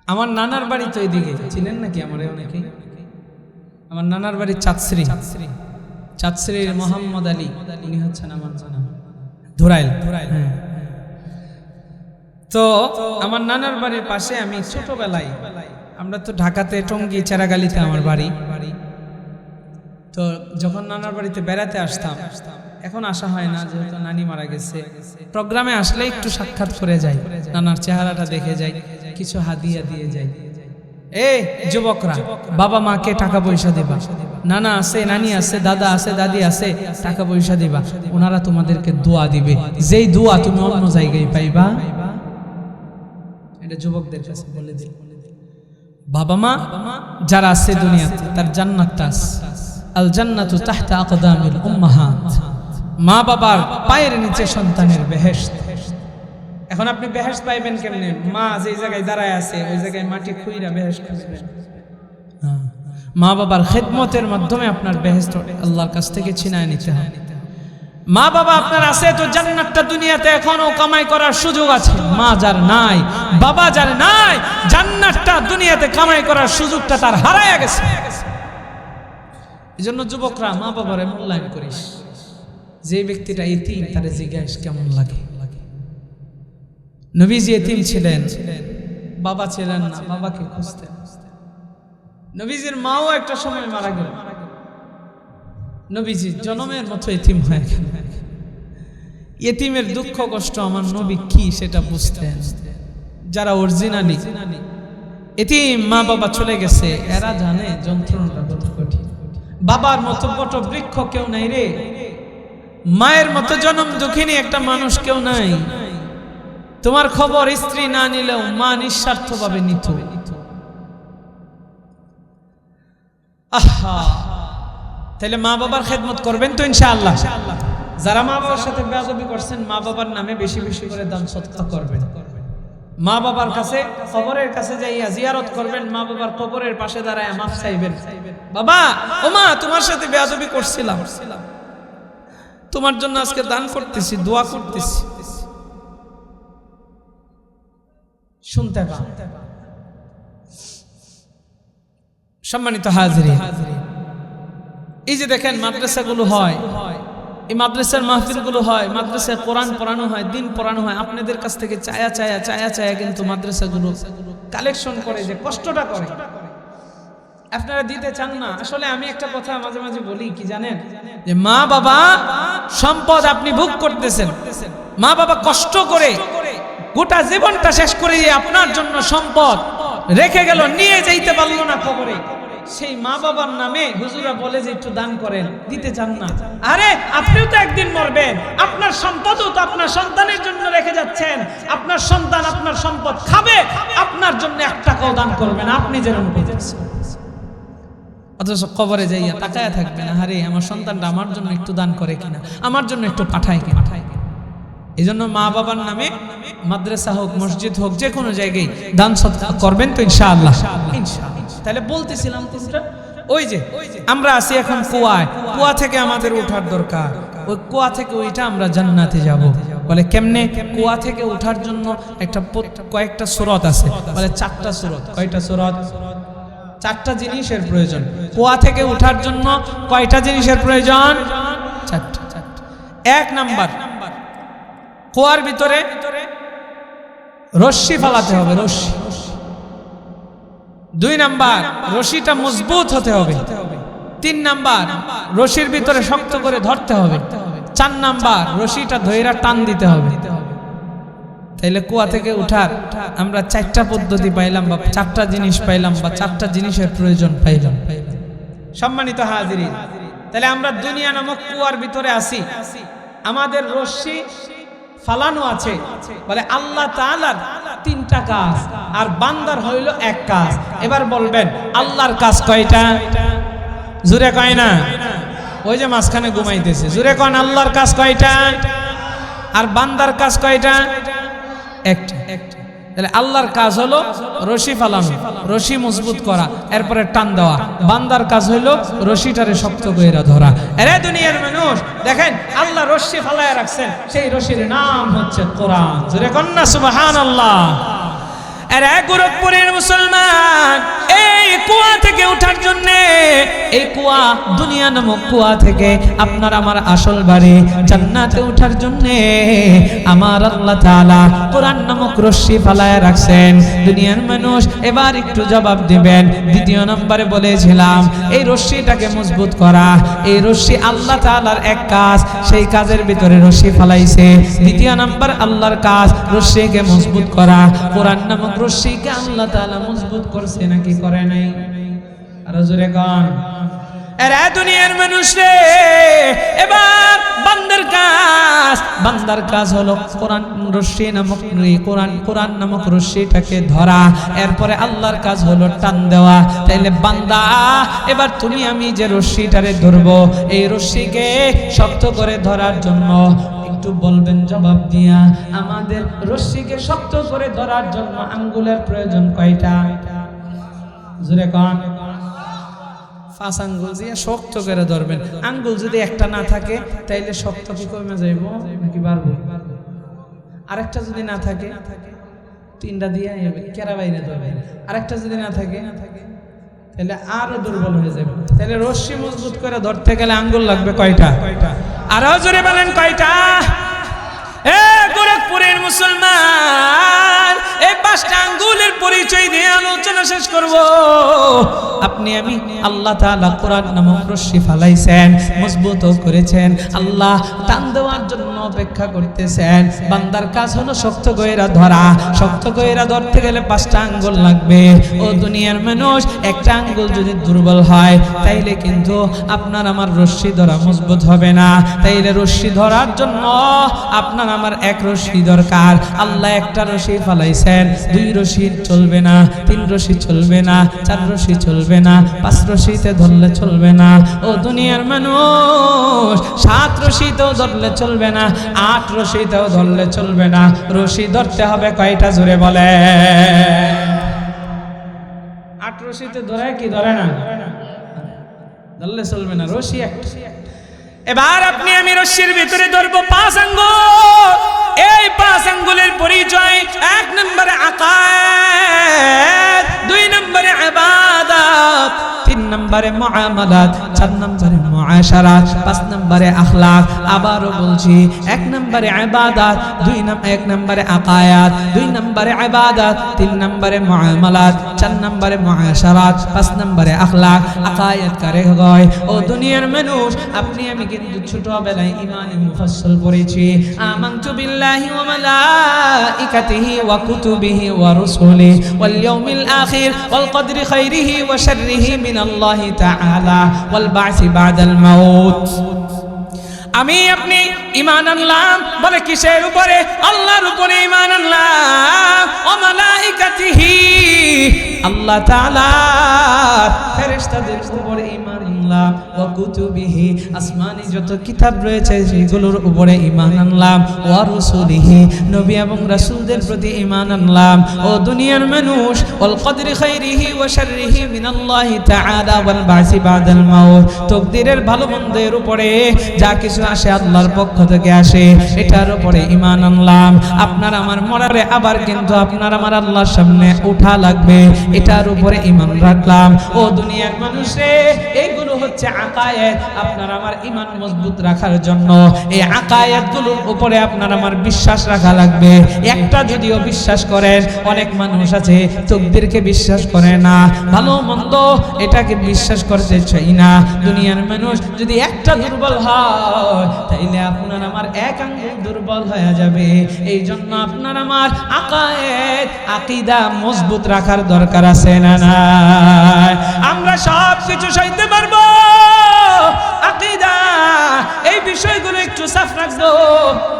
আমার নানার বাড়ি তো এইদিকে, চিনেন নাকি আমার অনেকে? আমার নানার বাড়ি চাঁদশ্রী। চাঁদশ্রীর মোহাম্মদ আলী, উনি হচ্ছেন আমার জানা ধুরাইল। তো আমার নানার বাড়ির পাশে আমি ছোটবেলায়, আমরা তো ঢাকাতে টঙ্গী চেরাগালিতে আমার বাড়ি। তো যখন নানার বাড়িতে বেড়াতে আসতাম, এখন আসা হয় না যেহেতু নানি মারা গেছে। প্রোগ্রামে আসলে একটু সাক্ষাৎ করে যাই, নানার চেহারাটা দেখে যাই, কিছু হাদিয়া দিয়ে যাই। এই যুবকরা, বাবা মাকে টাকা পয়সা দিবা, নানা আছে, নানি আছে, দাদা আছে, দাদি আছে, টাকা পয়সা দিবা, ওনারা তোমাদেরকে দোয়া দিবে, যেই দোয়া তুমি অন্য জায়গায় পাইবা। এটা যুবকদের কাছে বলে দিই। বাবা মা যারা আছে দুনিয়াতে, তার জান্নাতটা আছে। আল জান্নাতু তাহতা আকদামিল উম্মাহাত। মা বাবার পায়ের নিচে সন্তানের বেহেশত। এখন আপনি বেহেশত পাইবেন কেমনে? মা যেই জায়গায় দাঁড়ায় আছে ওই জায়গায় মাটি খুইরা বেহেশত খুঁজবেন। মা বাবার খেদমতের মাধ্যমে আপনার বেহেশত আল্লাহর কাছ থেকে ছিনায় নিতে হয়। মা বাবা আপনার আছে তো জান্নাতটা দুনিয়াতে এখনো কামাই করার সুযোগ আছে। মা যার নাই, বাবা যার নাই, জান্নাতটা দুনিয়াতে কামাই করার সুযোগটা তার হারায় গেছে। এজন্য যুবকরা, মা বাবারে মূল্যায়ন করিস। যে ব্যক্তিটা ইতিম তারে জিজ্ঞাসা কেমন লাগে। নবীজি ইতিম ছিলেন, বাবা ছিলেন না, বাবাকে খুঁজতেন। নবীজির মাও একটা সময় মারা গেল, নবীজি জনমের মতো ইতিম হয়ে গেল। ইতিমের দুঃখ কষ্ট আমার নবী কি সেটা বুঝতেন। যারা অরিজিনালি ইতিম, মা বাবা চলে গেছে, এরা জানে যন্ত্রণাটা কত কঠিন। বাবার মতো বট বৃক্ষ কেউ নাই রে, মায়ের মতো জনম দুঃখিনী একটা মানুষ কেউ নাই। তোমার খবর স্ত্রী না নিলেও মা নিঃস্বার্থভাবে নিত। আহা, তাহলে মা বাবার খেদমত করবেন তো ইনশাআল্লাহ। যারা মা বাবার সাথে বেয়াদবি করছেন, মা বাবার নামে বেশি বেশি করে দান সদকা করবেন। মা বাবার কাছে, কবরের কাছে যাইয়া জিয়ারত করবেন। মা বাবার কবরের পাশে দাঁড়ায় মাফ চাইবেন। বাবা, ও মা, তোমার সাথে বেয়াদবি করছিলাম, তোমার জন্য আজকে দান করতেছি, দোয়া করতেছি। শুনতে পান। সম্মানিত হাজিরিন, এই যে দেখেন মাদ্রাসাগুলো হয়, এই মাদ্রাসার মাহফিলগুলো হয়, মাদ্রাসায় কোরআন পড়ানো হয়, দিন পড়ানো হয়। আপনাদের কাছ থেকে চায়া চায়া চায়া চায়া কিন্তু মাদ্রাসাগুলো কালেকশন করে, যে কষ্টটা করে আপনারা দিতে চান না। আসলে আমি একটা কথা মাঝে মাঝে বলি কি জানেন, যে মা বাবা সম্পদ আপনি ভোগ করতেছেন, মা বাবা কষ্ট করে গোটা জীবনটা শেষ করে দিয়ে আপনার জন্য সম্পদ রেখে গেল, নিয়ে যাইতে পারলো না কবরে। সেই মা বাবার নামে হুজুরা বলে যে একটু দান করেন, দিতে চান না। আরে আপনিও তো একদিন মরবেন, আপনার সম্পদও তো আপনার সন্তানের জন্য রেখে যাচ্ছেন। আপনার সন্তান আপনার সম্পদ খাবে, আপনার জন্য 1 টাকাও দান করবেন, আপনি যেরকম করতেছেন। অথচ কবরে যাইয়া তাকায়া থাকবেন, আরে আমার সন্তানটা আমার জন্য একটু দান করে কিনা, আমার জন্য একটু পাঠায় কিনা। এই জন্য মা বাবার নামে মাদ্রাসা হোক, মসজিদ হোক, যে কোনো জায়গায় দান সদকা করবেন তো ইনশাআল্লাহ। তাহলে বলতেছিলাম কোনটা, ওই যে আমরা আছি এখন কুয়ায়, কুয়া থেকে আমাদের ওঠার দরকার। ওই কুয়া থেকে ওইটা আমরা জান্নাতে যাব। বলে কেমনে? কুয়া থেকে ওঠার জন্য কয়েকটা সূরত আছে, বলে 4টা সূরত। কয়টা সূরত? 4টা জিনিসের প্রয়োজন। কুয়া থেকে ওঠার জন্য কয়টা জিনিসের প্রয়োজন? 4টা। 1 নাম্বার, কুয়ার ভিতরে রশ্মি ফালাতে হবে, রশ্মি। 2 নাম্বার, রশিটা মজবুত হতে হবে। 3 নাম্বার, রশির ভিতরে শক্ত করে ধরতে হবে। 4 নাম্বার, রশিটা ধইরা টান দিতে হবে। তাইলে কুয়া থেকে উঠার আমরা 4টা পদ্ধতি পাইলাম, বা 4টা জিনিস পাইলাম, বা 4টা জিনিসের প্রয়োজন পাইলাম। সম্মানিত হাজিরিন, তাহলে আমরা দুনিয়া নামক কুয়ার ভিতরে আছি, আমাদের রশ্মি ফালানো আছে। বলে আল্লাহ তাআলার 3টা কাজ, আর বান্দার হইল 1 কাজ। এবার বলবেন আল্লাহর কাজ কয়টা? জোরে কয় না, ওই যে মাঝখানে ঘুমাইতেছে। জোরে কন, আল্লাহর কাজ কয়টা আর বান্দার কাজ কয়টা? 1টা। তাহলে আল্লাহর কাজ হলো রশি ফালানো, রশি মজবুত করা, এরপরে টান দেওয়া। বান্দার কাজ হইলো রশিটারে শক্ত কইরা ধরা। আরে দুনিয়ার মানুষ দেখেন, আল্লাহ রশি ফালায়া রাখছেন, সেই রশির নাম হচ্ছে কোরআন। জোরে কন না সুবহানাল্লাহ। আরে গোরখপুরের মুসলমান, এই এই কুয়া থেকে ওঠার জন্য, এই কুয়া দুনিয়া নামক কুয়া থেকে আপনার আমার আসল বাড়ি জান্নাতে ওঠার জন্য আমার আল্লাহ তাআলা কোরআন নামক রশ্মি ফালায় রাখছেন। দুনিয়ার মানুষ এবার একটু জবাব দিবেন। দ্বিতীয় নম্বরে বলেছিলাম এই রশ্মিটাকে মজবুত করা, এই রশ্মি আল্লাহ তাআলার এক কাজ, সেই কাজের ভিতরে রশ্মি ফালাইছে। দ্বিতীয় নম্বর আল্লাহর কাজ রশ্মিকে মজবুত করা। কোরআন নামক রশ্মিকে আল্লাহ তাআলা মজবুত করছে নাকি করে নাই? আর জোরে গান। এরা দুনিয়ার মানুষ রে, এবার বান্দার কাজ হলো কোরআন রশ্মি নামক কোরআন নামক রশ্মিটাকে ধরা, এরপরে আল্লাহর কাজ হলো টান দেওয়া। তাইলে বান্দা এবার তুমি আমি যে রশ্মিটারে ধরবো, এই রশ্মিকে শক্ত করে ধরার জন্য একটু বলবেন জবাব দিয়া, আমাদের রশ্মিকে শক্ত করে ধরার জন্য আঙ্গুলের প্রয়োজন কয়টা? জোরে কোন? 5 আঙ্গুল দিয়ে শক্ত করে ধরবেন। আঙ্গুল যদি একটা না থাকে তাইলে শক্ত কি কমে যাইব নাকি বাড়বো? আরেকটা যদি না থাকে 3টা দিয়ে কেরা বাইরে ধরবেন। আরেকটা যদি না থাকে তাহলে আরো দুর্বল হয়ে যাবে। তাহলে রশ্মি মজবুত করে ধরতে গেলে আঙ্গুল লাগবে কয়টা? আরো জোরে বলেন কয়টা? এ গোরখপুরের মুসলমান, এই 5টা আঙ্গুলের পরিচয় দিয়ে আলোচনা শেষ করব। আপনি আমি আল্লাহ তাআলা কোরআন নামক রশ্মি ফালাইছেন, মজবুত করেছেন। আল্লাহ টান দেওয়ার জন্য অপেক্ষা করতেছেন। বান্দার কাজ হলো শক্ত কইরা ধরা। শক্ত কইরা ধরতে গেলে 5টা আঙ্গুল লাগবে। ও দুনিয়ার মানুষ, একটা আঙ্গুল যদি দুর্বল হয় তাইলে কিন্তু আপনার আমার রশ্মি ধরা মজবুত হবে না। তাইলে রশ্মি ধরার জন্য আপনার আমার এক রশ্মি দরকার। আল্লাহ একটা রশ্মি ফালাইছেন, 2 রশ্মি চলবে না, 3 রশ্মি চলবে না, 4 রশ্মি চলবে না, 5 রশ্মিতে ধরলে চলবে না। ও দুনিয়ার মানুষ, 7 রশ্মিতেও ধরলে চলবে না, 8 রশ্মিতেও ধরলে চলবে না। রশ্মি ধরতে হবে কয়টা? জোরে বলে। 8 রশ্মিতে ধরে কি ধরে না? ধরলে চলবে না, রশ্মি একটা। এবার আপনি আমি রশ্মির ভিতরে ধরবো 5 আঙ্গুল। এই 5 আঙ্গুলের পরিচয়: 1 নম্বরে আকায়েদ, 2 নম্বরে ইবাদত, 3 নম্বরে মুআমালাত, 4 নম্বরে মুআশারাত, 5 নম্বরে আখলাক। আবারও বলছি, 1 নম্বরে ইবাদত, 1 নম্বরে আকায়েদ, 2 নম্বরে ইবাদত, 3 নম্বরে মুআমালাত, 4 নম্বরে মুআশারাত, 5 নম্বরে আখলাক। আকায়েদ কারে হয়? ও দুনিয়ার মানুষ, আপনি আমি কিন্তু ছোটবেলায় ইমানে মুফাসসাল পড়েছি। আমানতু বিল্লাহি ওয়া মালাইকাতিহি ওয়া কুতুবিহি ওয়া রুসুলিহি ওয়াল ইয়াউমিল আখির ওয়াল কদরি খাইরিহি ওয়া শাররিহি মিনাল্লাহি তাআলা ওয়াল বা'সি বা'দাল মাউত। আমি আপনি ঈমান আনলাম, বলে কিসের উপরে? আল্লাহর উপরে ঈমান আনলাম। ওয়া মালাইকাতিহি, আল্লাহ তাআলা ফেরেশতাদের উপরে ঈমান আনলাম। ওয়া কুতুবিহি, আসমানি যত কিতাব রয়েছে সেগুলোর উপরে ঈমান আনলাম। ওয়া রুসুলিহি, নবী এবং রাসূলদের প্রতি ঈমান আনলাম। ও দুনিয়ার মানুষ, ওয়াল কদরি খাইরিহি ওয়া শাররিহি মিনাল্লাহি তাআলা ওয়াল বা'সি বা'দাল মাউত। তাকদীরের ভালো মন্দের উপরে যা কিছু আসে আল্লাহর পক্ষ থেকে আসে, এটার উপরে ঈমান আনলাম। আপনার আমার মরারে আবার কিন্তু আপনার আমার আল্লাহর সামনে ওঠা লাগবে, এটার উপরে ঈমান রাখলাম। ও দুনিয়ার মানুষে, এইগুলো হচ্ছে আকায়েদ। আপনার আমার ঈমান মজবুত রাখার জন্য এই আকায়েদগুলোর উপরে আপনার আমার বিশ্বাস রাখা লাগবে। একটা যদিও বিশ্বাস করেন, অনেক মানুষ আছে তাকদীরকে বিশ্বাস করে না, ভালো মন্দ এটাকে বিশ্বাস করতে চাই না। দুনিয়ার মানুষ, যদি একটা দুর্বল হয় তাইলে আপনার আমার এক আঙ্গুল দুর্বল হয়ে যাবে। এই জন্য আপনার আমার আকায়েদ, আকীদা মজবুত রাখার দরকার আছে না নাই? আমরা সব কিছু সইতে পারবো, আকীদা এই বিষয়গুলো একটু সাফ রাখবো,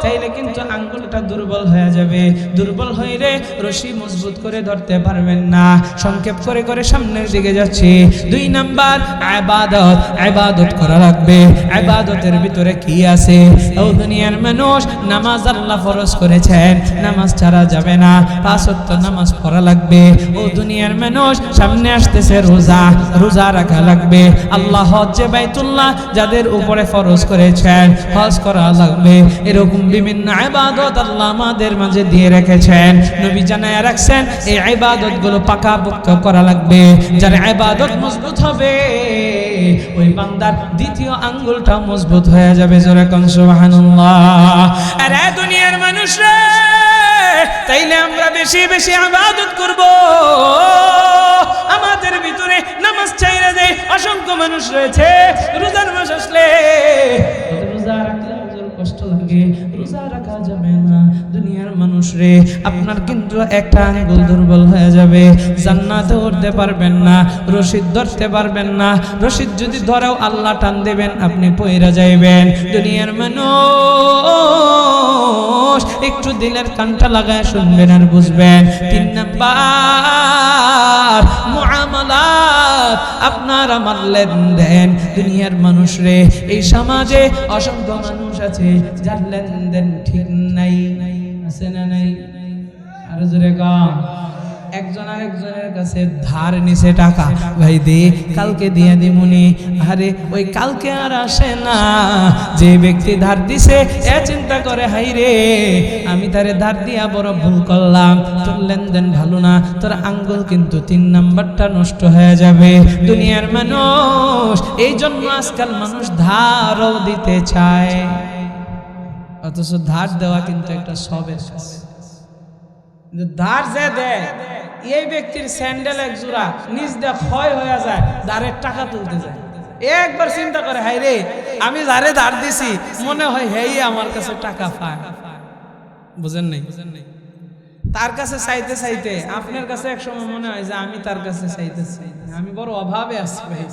তাইলে কিন্তু আঙ্গুলটা দুর্বল হয়ে যাবে। দুর্বল হইলে রশি মজবুত করে ধরতে পারবেন না। সংক্ষেপ করে করে সামনের দিকে যাচ্ছি। 2 নাম্বার ইবাদত। ইবাদত করা লাগবে। ইবাদতের ভিতরে কি আছে? ও দুনিয়ার মানুষ, নামাজ আল্লাহ ফরজ করেছেন, নামাজ ছাড়া যাবে না, 5 ওয়াক্ত নামাজ পড়া লাগবে। ও দুনিয়ার মানুষ, সামনে আসতেছে রোজা, রোজা রাখা লাগবে। আল্লাহ হজ্জে বাইতুল্লাহ যাদের উপরে ফরজ করে করেছেন, হজ করা লাগবে, এরকম বিভিন্ন ইবাদত আল্লাহ আমাদের মাঝে দিয়ে রেখেছেন। নবী জানায় রাখছেন এই ইবাদতগুলো পাকাপোক্ত করা লাগবে। যার ইবাদত মজবুত হবে ওই বান্দার দ্বিতীয় আঙ্গুলটা মজবুত হয়ে যাবে। জোরে কোন সুবহানাল্লাহ। আরে দুনিয়ার মানুষরা, তাইলে আমরা বেশি বেশি ইবাদত করব। আমাদের ভিতরে নামাজ ছাইরা দেয় অসংখ্য মানুষ রয়েছে। রোজার মাস আসলে রোজা রাখলে কষ্ট লাগে, রোজা রাখা যাবে না। দুনিয়ার মানুষ রে, আপনার কিন্তু একটা আঙ্গুল দুর্বল হয়ে যাবে, জান্নাতে উঠতে পারবেন না, রশিদ ধরতে পারবেন না। রশিদ যদি ধরেও আল্লাহ টান দেবেন, আপনি পয়রা যাইবেন। দুনিয়ার মানুষ একটু দিলের কানটা লাগায় শুনবেন আর বুঝবেন। 3 নাম্বার মুআমালাত, আপনার আমার লেনদেন। দুনিয়ার মানুষ রে, এই সমাজে অসংখ্য মানুষ আছে যার লেনদেন ঠিক নাই, আছে না নাই? আরো জোরে গান। একজন আরেকজনের কাছে ধার নিছে টাকা, ভাই দে, কালকে দিয়ে দিমুনি। আরে ওই কালকে আর আসে না। যে ব্যক্তি ধার দিছে এ চিন্তা করে, হাই রে আমি তারে ধার দিয়া বড় ভুল করলাম, তোর লেনদেন ভালো না, তোর আঙ্গুল কিন্তু 3 নাম্বারটা নষ্ট হয়ে যাবে। দুনিয়ার মানুষ, এই জন্য আজকাল মানুষ ধারও দিতে চায়, অথচ ধার দেওয়া কিন্তু একটা সবের কাজ। ধার যে দেয় এই ব্যক্তির স্যান্ডেল এক জোড়া নিজ দিয়ে ক্ষয় হয়ে যায়, ধারের টাকা তুলতে যায়। একবার চিন্তা করে, হাই রে আমি যারে ধার দিছি মনে হয় হেই আমার কাছে টাকা পায়। বুঝেন নাই? তার কাছে চাইতে চাইতে আপনার কাছে এক সময় মনে হয় যে আমি তার কাছে চাইতেছি, আমি বড় অভাবে আছি ভাই।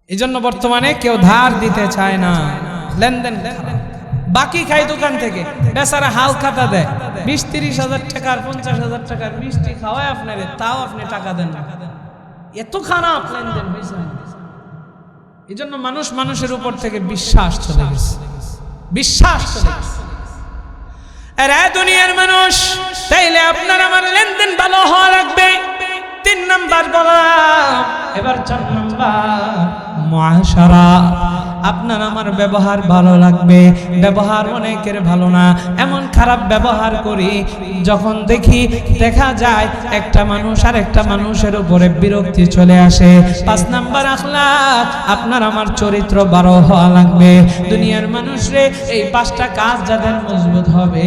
এই জন্য বর্তমানে কেউ ধার দিতে চায় না, লেনদেন বাকি খাই দোকান থেকে। বেচারা হাল খাতা দেয়, 20-30 হাজার টাকার 50 হাজার টাকার মিষ্টি খাওয়ায় আপনারে, তাও আপনি টাকা দেন না। এত খারাপ লেনদেন হয়েছে। এই জন্য মানুষ মানুষের উপর থেকে বিশ্বাস চলে গেছে, বিশ্বাস চলে গেছে। আরে দুনিয়ার মানুষ, তাইলে আপনার আমার লেনদেন ভালো হওয়া লাগবে। 3 নাম্বার বললাম, এবার 4 নাম্বার মুআশারা। আপনার আমার ব্যবহার ভালো লাগবে। ব্যবহার অনেকের ভালো না, এমন খারাপ ব্যবহার করি যখন দেখা যায় একটা মানুষ আর একটা মানুষের উপরে বিরক্তি চলে আসে। 5 নাম্বার আখলাক, আপনার আমার চরিত্র ভালো হওয়া লাগবে। দুনিয়ার মানুষরে এই 5টা কাজ যাদের মজবুত হবে